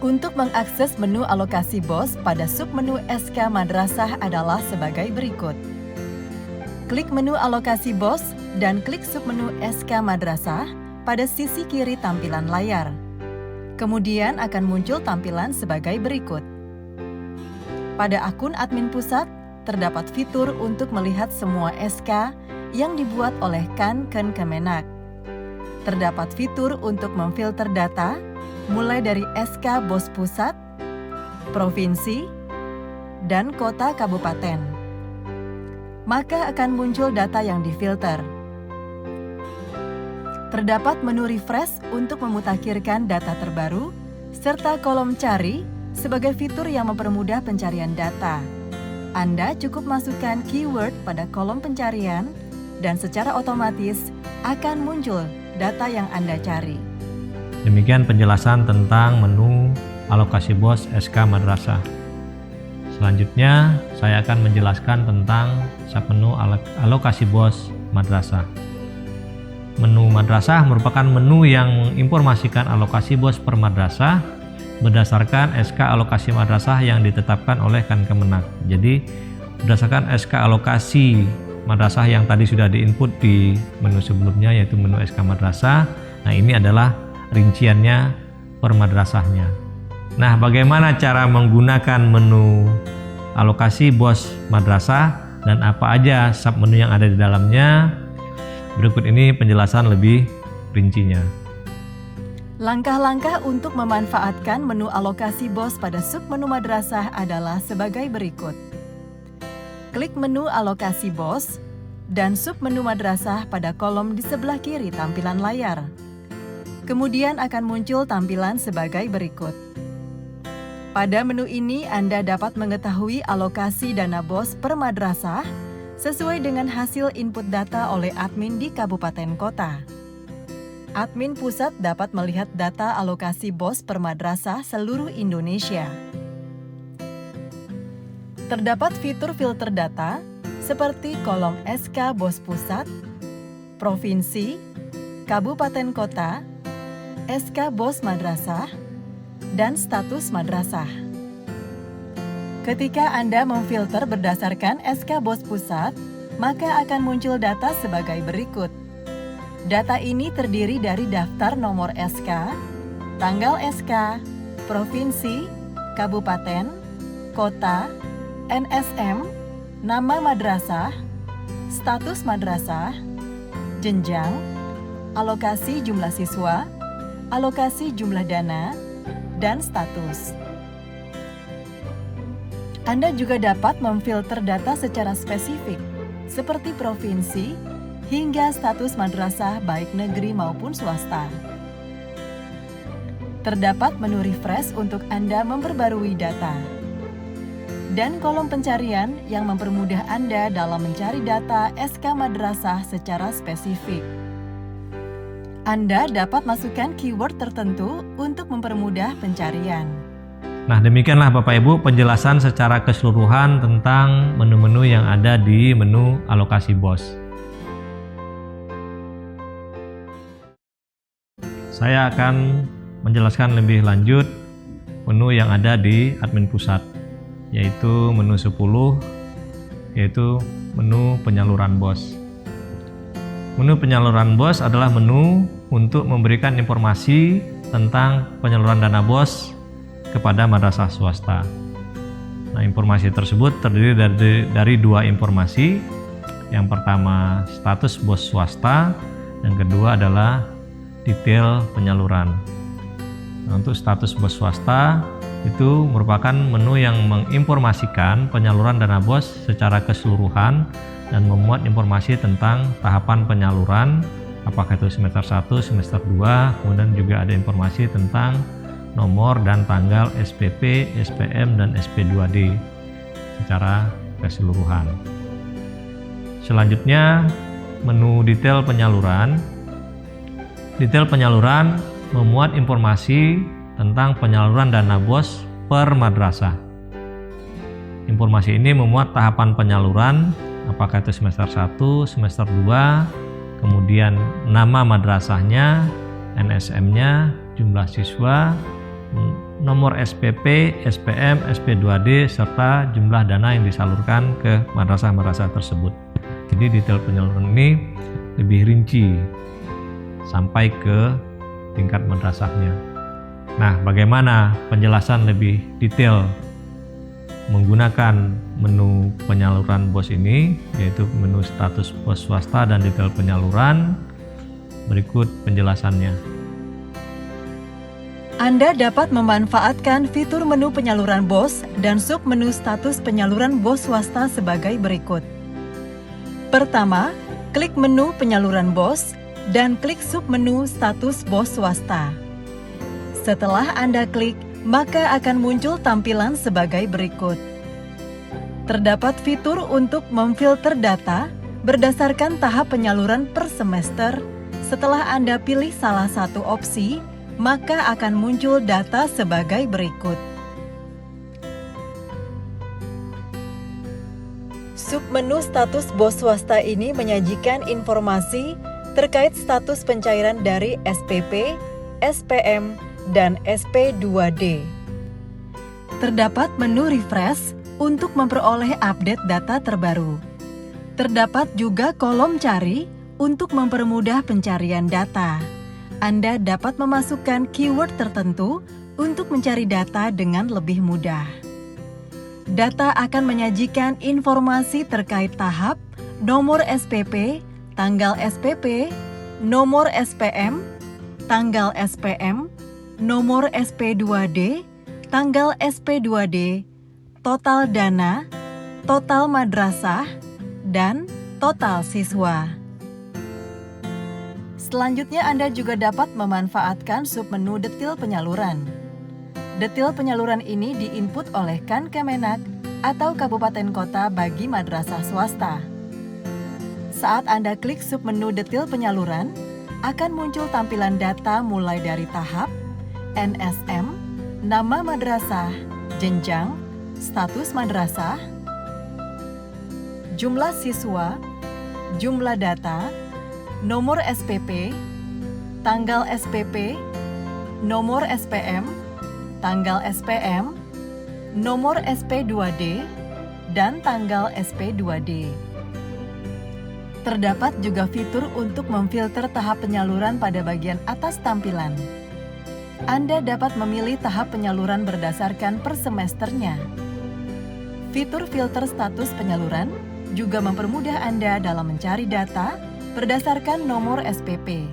Untuk mengakses menu alokasi BOS pada submenu SK Madrasah adalah sebagai berikut. Klik menu alokasi BOS dan klik submenu SK Madrasah pada sisi kiri tampilan layar. Kemudian akan muncul tampilan sebagai berikut. Pada akun admin pusat, terdapat fitur untuk melihat semua SK yang dibuat oleh Kan-Kemenak. Terdapat fitur untuk memfilter data, mulai dari SK BOS pusat, provinsi, dan kota kabupaten. Maka akan muncul data yang difilter. Terdapat menu refresh untuk memutakhirkan data terbaru, serta kolom cari sebagai fitur yang mempermudah pencarian data. Anda cukup masukkan keyword pada kolom pencarian, dan secara otomatis akan muncul data yang Anda cari. Demikian penjelasan tentang menu alokasi BOS SK Madrasah. Selanjutnya, saya akan menjelaskan tentang submenu alokasi BOS Madrasah. Menu madrasah merupakan menu yang menginformasikan alokasi BOS per madrasah berdasarkan SK alokasi madrasah yang ditetapkan oleh Kemenag. Jadi berdasarkan SK alokasi madrasah yang tadi sudah diinput di menu sebelumnya, yaitu menu SK madrasah. Nah, ini adalah rinciannya per madrasahnya. Nah, bagaimana cara menggunakan menu alokasi BOS madrasah dan apa aja submenu yang ada di dalamnya? Berikut ini penjelasan lebih rincinya. Langkah-langkah untuk memanfaatkan menu alokasi BOS pada submenu madrasah adalah sebagai berikut. Klik menu alokasi BOS dan submenu madrasah pada kolom di sebelah kiri tampilan layar. Kemudian akan muncul tampilan sebagai berikut. Pada menu ini Anda dapat mengetahui alokasi dana BOS per madrasah sesuai dengan hasil input data oleh admin di kabupaten kota. Admin pusat dapat melihat data alokasi BOS per madrasah seluruh Indonesia. Terdapat fitur filter data seperti kolom SK BOS pusat, provinsi, kabupaten kota, SK BOS madrasah, dan status madrasah. Ketika Anda memfilter berdasarkan SK BOS pusat, maka akan muncul data sebagai berikut. Data ini terdiri dari daftar nomor SK, tanggal SK, provinsi, kabupaten, kota, NSM, nama madrasah, status madrasah, jenjang, alokasi jumlah siswa, alokasi jumlah dana, dan status. Anda juga dapat memfilter data secara spesifik, seperti provinsi hingga status madrasah baik negeri maupun swasta. Terdapat menu refresh untuk Anda memperbarui data. Dan kolom pencarian yang mempermudah Anda dalam mencari data SK madrasah secara spesifik. Anda dapat masukkan keyword tertentu untuk mempermudah pencarian. Nah, demikianlah Bapak Ibu penjelasan secara keseluruhan tentang menu-menu yang ada di menu alokasi BOS. Saya akan menjelaskan lebih lanjut menu yang ada di admin pusat, yaitu menu 10, yaitu menu penyaluran BOS. Menu penyaluran BOS adalah menu untuk memberikan informasi tentang penyaluran dana BOS kepada madrasah swasta. Nah, informasi tersebut terdiri dari dua informasi. Yang pertama status BOS swasta, dan kedua adalah detail penyaluran. Nah, untuk status BOS swasta itu merupakan menu yang menginformasikan penyaluran dana BOS secara keseluruhan dan memuat informasi tentang tahapan penyaluran, apakah itu semester 1, semester 2, kemudian juga ada informasi tentang nomor dan tanggal SPP, SPM, dan SP2D secara keseluruhan. Selanjutnya, menu detail penyaluran. Detail penyaluran memuat informasi tentang penyaluran dana BOS per madrasah. Informasi ini memuat tahapan penyaluran, apakah itu semester 1, semester 2, kemudian nama madrasahnya, NSM-nya, jumlah siswa, nomor SPP, SPM, SP2D, serta jumlah dana yang disalurkan ke madrasah-madrasah tersebut. Jadi detail penyaluran ini lebih rinci sampai ke tingkat madrasahnya. Nah, bagaimana penjelasan lebih detail menggunakan menu penyaluran BOS ini, yaitu menu status BOS swasta dan detail penyaluran? Berikut penjelasannya. Anda dapat memanfaatkan fitur menu penyaluran BOS dan submenu status penyaluran BOS swasta sebagai berikut. Pertama, klik menu penyaluran BOS dan klik submenu status BOS swasta. Setelah Anda klik, maka akan muncul tampilan sebagai berikut. Terdapat fitur untuk memfilter data berdasarkan tahap penyaluran per semester. Setelah Anda pilih salah satu opsi, maka akan muncul data sebagai berikut. Submenu status BOS swasta ini menyajikan informasi terkait status pencairan dari SPP, SPM, dan SP2D. Terdapat menu refresh untuk memperoleh update data terbaru. Terdapat juga kolom cari untuk mempermudah pencarian data. Anda dapat memasukkan keyword tertentu untuk mencari data dengan lebih mudah. Data akan menyajikan informasi terkait tahap, nomor SPP, tanggal SPP, nomor SPM, tanggal SPM, nomor SP2D, tanggal SP2D, total dana, total madrasah, dan total siswa. Selanjutnya Anda juga dapat memanfaatkan submenu detil penyaluran. Detil penyaluran ini diinput oleh Kan-Kemenak atau kabupaten kota bagi madrasah swasta. Saat Anda klik submenu detil penyaluran, akan muncul tampilan data mulai dari tahap, NSM, nama madrasah, jenjang, status madrasah, jumlah siswa, jumlah data, nomor SPP, tanggal SPP, nomor SPM, tanggal SPM, nomor SP2D, dan tanggal SP2D. Terdapat juga fitur untuk memfilter tahap penyaluran pada bagian atas tampilan. Anda dapat memilih tahap penyaluran berdasarkan per semesternya. Fitur filter status penyaluran juga mempermudah Anda dalam mencari data berdasarkan nomor SPP.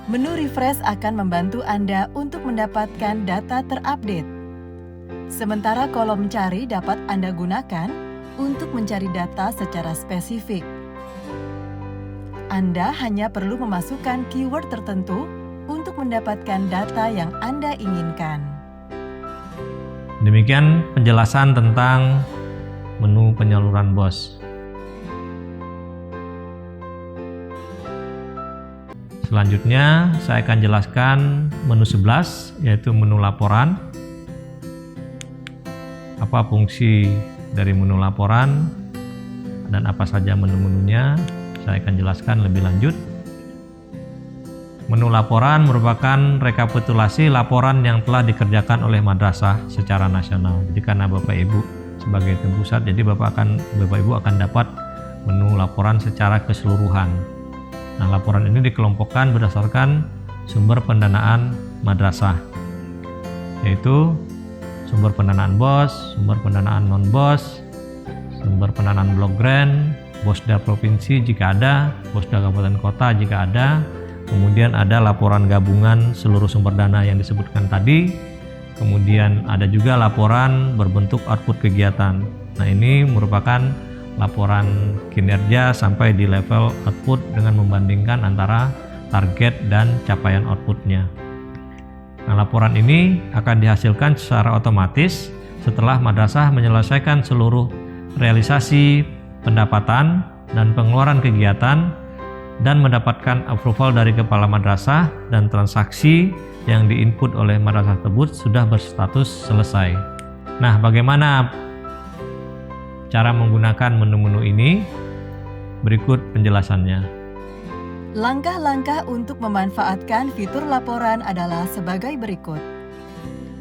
Menu refresh akan membantu Anda untuk mendapatkan data terupdate. Sementara kolom cari dapat Anda gunakan untuk mencari data secara spesifik. Anda hanya perlu memasukkan keyword tertentu untuk mendapatkan data yang Anda inginkan. Demikian penjelasan tentang menu penyaluran BOS. Selanjutnya, saya akan jelaskan menu 11, yaitu menu laporan. Apa fungsi dari menu laporan dan apa saja menu-menunya, saya akan jelaskan lebih lanjut. Menu laporan merupakan rekapitulasi laporan yang telah dikerjakan oleh madrasah secara nasional. Jadi karena Bapak Ibu sebagai tim pusat, jadi Bapak Ibu akan dapat menu laporan secara keseluruhan. Nah, laporan ini dikelompokkan berdasarkan sumber pendanaan madrasah, yaitu sumber pendanaan BOS, sumber pendanaan non-BOS, sumber pendanaan blok grant, BOSDA provinsi jika ada, BOSDA kabupaten kota jika ada, kemudian ada laporan gabungan seluruh sumber dana yang disebutkan tadi, kemudian ada juga laporan berbentuk output kegiatan. Nah, ini merupakan laporan kinerja sampai di level output dengan membandingkan antara target dan capaian outputnya. Nah, laporan ini akan dihasilkan secara otomatis setelah madrasah menyelesaikan seluruh realisasi pendapatan dan pengeluaran kegiatan dan mendapatkan approval dari kepala madrasah dan transaksi yang diinput oleh madrasah tersebut sudah berstatus selesai. Nah, bagaimana cara menggunakan menu-menu ini? Berikut penjelasannya. Langkah-langkah untuk memanfaatkan fitur laporan adalah sebagai berikut.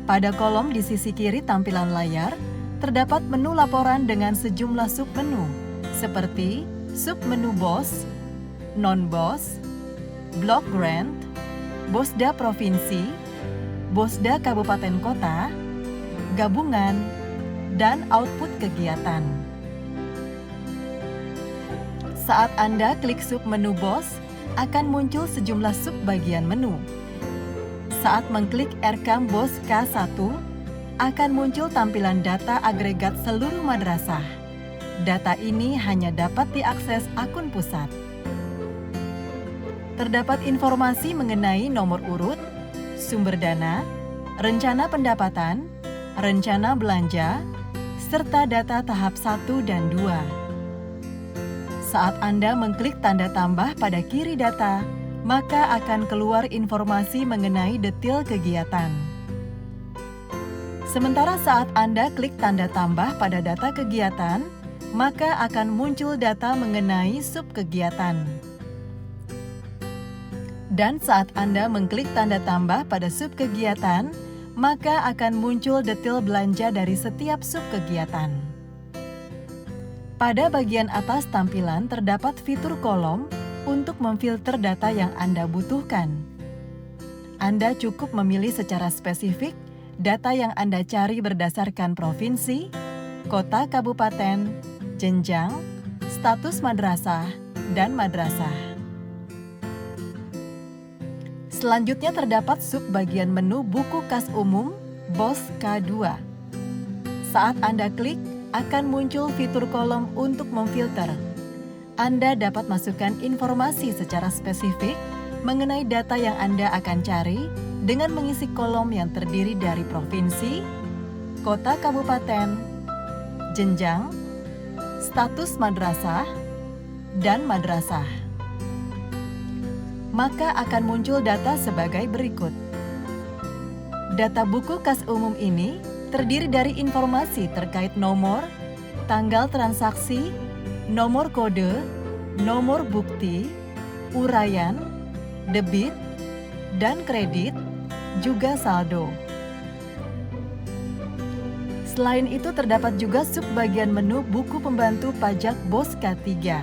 Pada kolom di sisi kiri tampilan layar, terdapat menu laporan dengan sejumlah submenu, seperti submenu BOS, non-BOS, block grant, BOSDA provinsi, BOSDA kabupaten kota, gabungan, dan output kegiatan. Saat Anda klik submenu BOS, akan muncul sejumlah subbagian menu. Saat mengklik RKAM BOS K1, akan muncul tampilan data agregat seluruh madrasah. Data ini hanya dapat diakses akun pusat. Terdapat informasi mengenai nomor urut, sumber dana, rencana pendapatan, rencana belanja, serta data tahap 1 dan 2. Saat Anda mengklik tanda tambah pada kiri data, maka akan keluar informasi mengenai detail kegiatan. Sementara saat Anda klik tanda tambah pada data kegiatan, maka akan muncul data mengenai subkegiatan. Dan saat Anda mengklik tanda tambah pada subkegiatan, maka akan muncul detail belanja dari setiap subkegiatan. Pada bagian atas tampilan terdapat fitur kolom untuk memfilter data yang Anda butuhkan. Anda cukup memilih secara spesifik data yang Anda cari berdasarkan provinsi, kota kabupaten, jenjang, status madrasah, dan madrasah. Selanjutnya terdapat subbagian menu buku kas umum BOS K2. Saat Anda klik, akan muncul fitur kolom untuk memfilter. Anda dapat masukkan informasi secara spesifik mengenai data yang Anda akan cari dengan mengisi kolom yang terdiri dari provinsi, kota kabupaten, jenjang, status madrasah, dan madrasah. Maka akan muncul data sebagai berikut. Data buku kas umum ini terdiri dari informasi terkait nomor, tanggal transaksi, nomor kode, nomor bukti, uraian, debit, dan kredit, juga saldo. Selain itu terdapat juga subbagian menu buku pembantu pajak BOS K3.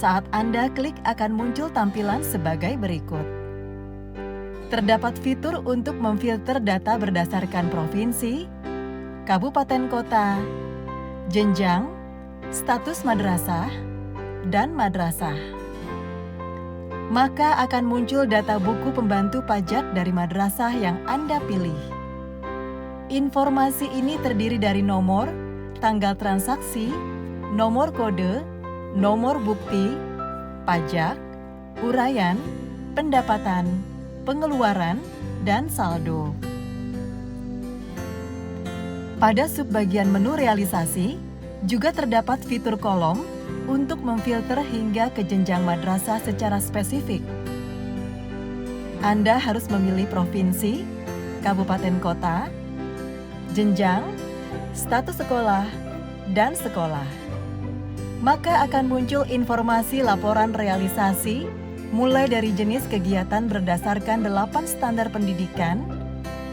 Saat Anda klik akan muncul tampilan sebagai berikut. Terdapat fitur untuk memfilter data berdasarkan provinsi, kabupaten kota, jenjang, status madrasah, dan madrasah. Maka akan muncul data buku pembantu pajak dari madrasah yang Anda pilih. Informasi ini terdiri dari nomor, tanggal transaksi, nomor kode, nomor bukti, pajak, uraian, pendapatan, pengeluaran, dan saldo. Pada subbagian menu realisasi, juga terdapat fitur kolom untuk memfilter hingga ke jenjang madrasah secara spesifik. Anda harus memilih provinsi, kabupaten kota, jenjang, status sekolah, dan sekolah. Maka akan muncul informasi laporan realisasi mulai dari jenis kegiatan berdasarkan 8 standar pendidikan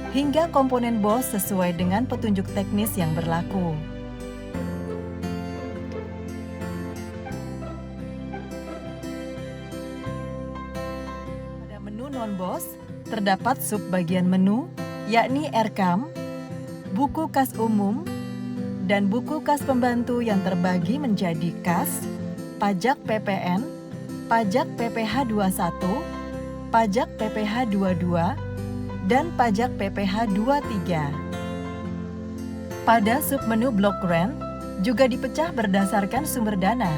hingga komponen BOS sesuai dengan petunjuk teknis yang berlaku. Pada menu non-BOS terdapat subbagian menu yakni RKAM, buku kas umum, dan buku kas pembantu yang terbagi menjadi kas, pajak PPN, pajak PPh 21, pajak PPh 22, dan pajak PPh 23. Pada submenu blok grant juga dipecah berdasarkan sumber dana.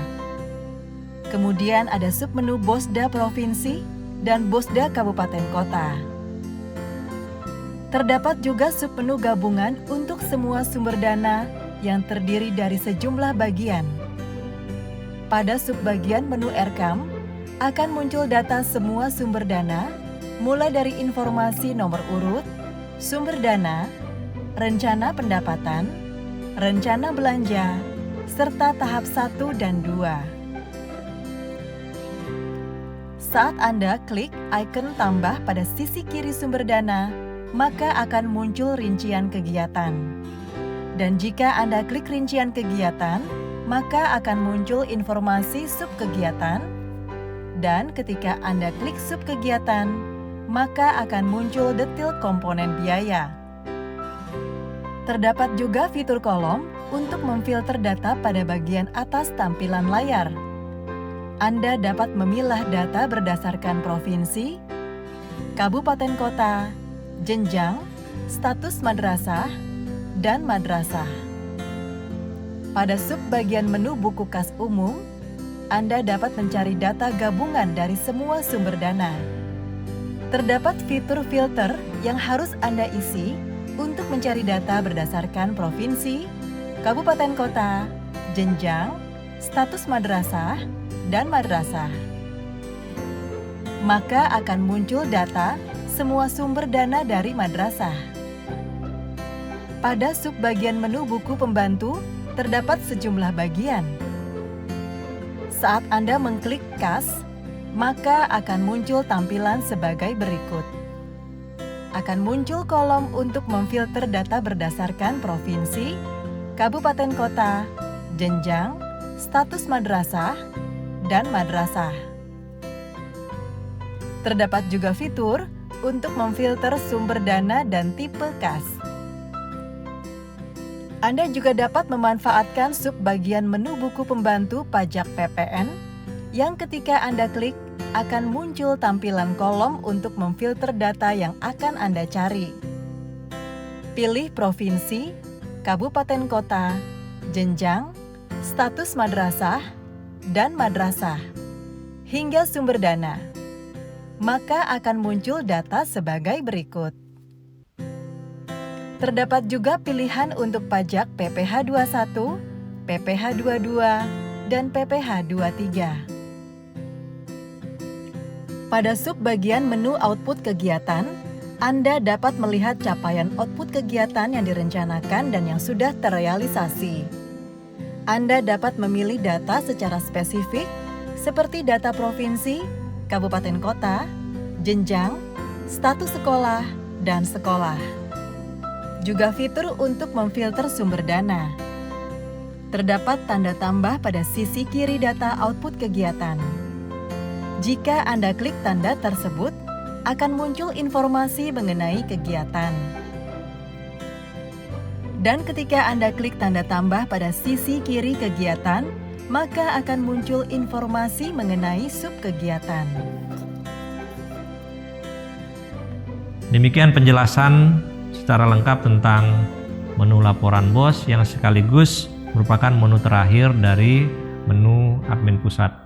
Kemudian ada submenu BOSDA provinsi dan BOSDA kabupaten kota. Terdapat juga submenu gabungan untuk semua sumber dana yang terdiri dari sejumlah bagian. Pada subbagian menu RKAM akan muncul data semua sumber dana, mulai dari informasi nomor urut, sumber dana, rencana pendapatan, rencana belanja, serta tahap 1 dan 2. Saat Anda klik ikon tambah pada sisi kiri sumber dana, maka akan muncul rincian kegiatan. Dan jika Anda klik rincian kegiatan, maka akan muncul informasi subkegiatan. Dan ketika Anda klik subkegiatan, maka akan muncul detail komponen biaya. Terdapat juga fitur kolom untuk memfilter data pada bagian atas tampilan layar. Anda dapat memilah data berdasarkan provinsi, kabupaten kota, jenjang, status madrasah, dan madrasah. Pada subbagian menu buku kas umum, Anda dapat mencari data gabungan dari semua sumber dana. Terdapat fitur filter yang harus Anda isi untuk mencari data berdasarkan provinsi, kabupaten kota, jenjang, status madrasah, dan madrasah. Maka akan muncul data semua sumber dana dari madrasah. Pada subbagian menu buku pembantu, terdapat sejumlah bagian. Saat Anda mengklik kas, maka akan muncul tampilan sebagai berikut. Akan muncul kolom untuk memfilter data berdasarkan provinsi, kabupaten kota, jenjang, status madrasah, dan madrasah. Terdapat juga fitur untuk memfilter sumber dana dan tipe kas. Anda juga dapat memanfaatkan subbagian menu buku pembantu pajak PPN yang ketika Anda klik akan muncul tampilan kolom untuk memfilter data yang akan Anda cari. Pilih provinsi, kabupaten kota, jenjang, status madrasah, dan madrasah, hingga sumber dana. Maka akan muncul data sebagai berikut. Terdapat juga pilihan untuk pajak PPh 21, PPh 22, dan PPh 23. Pada subbagian menu output kegiatan, Anda dapat melihat capaian output kegiatan yang direncanakan dan yang sudah terrealisasi. Anda dapat memilih data secara spesifik, seperti data provinsi, kabupaten kota, jenjang, status sekolah, dan sekolah. Juga fitur untuk memfilter sumber dana. Terdapat tanda tambah pada sisi kiri data output kegiatan. Jika Anda klik tanda tersebut, akan muncul informasi mengenai kegiatan. Dan ketika Anda klik tanda tambah pada sisi kiri kegiatan, maka akan muncul informasi mengenai subkegiatan. Demikian penjelasan secara lengkap tentang menu laporan BOS yang sekaligus merupakan menu terakhir dari menu admin pusat.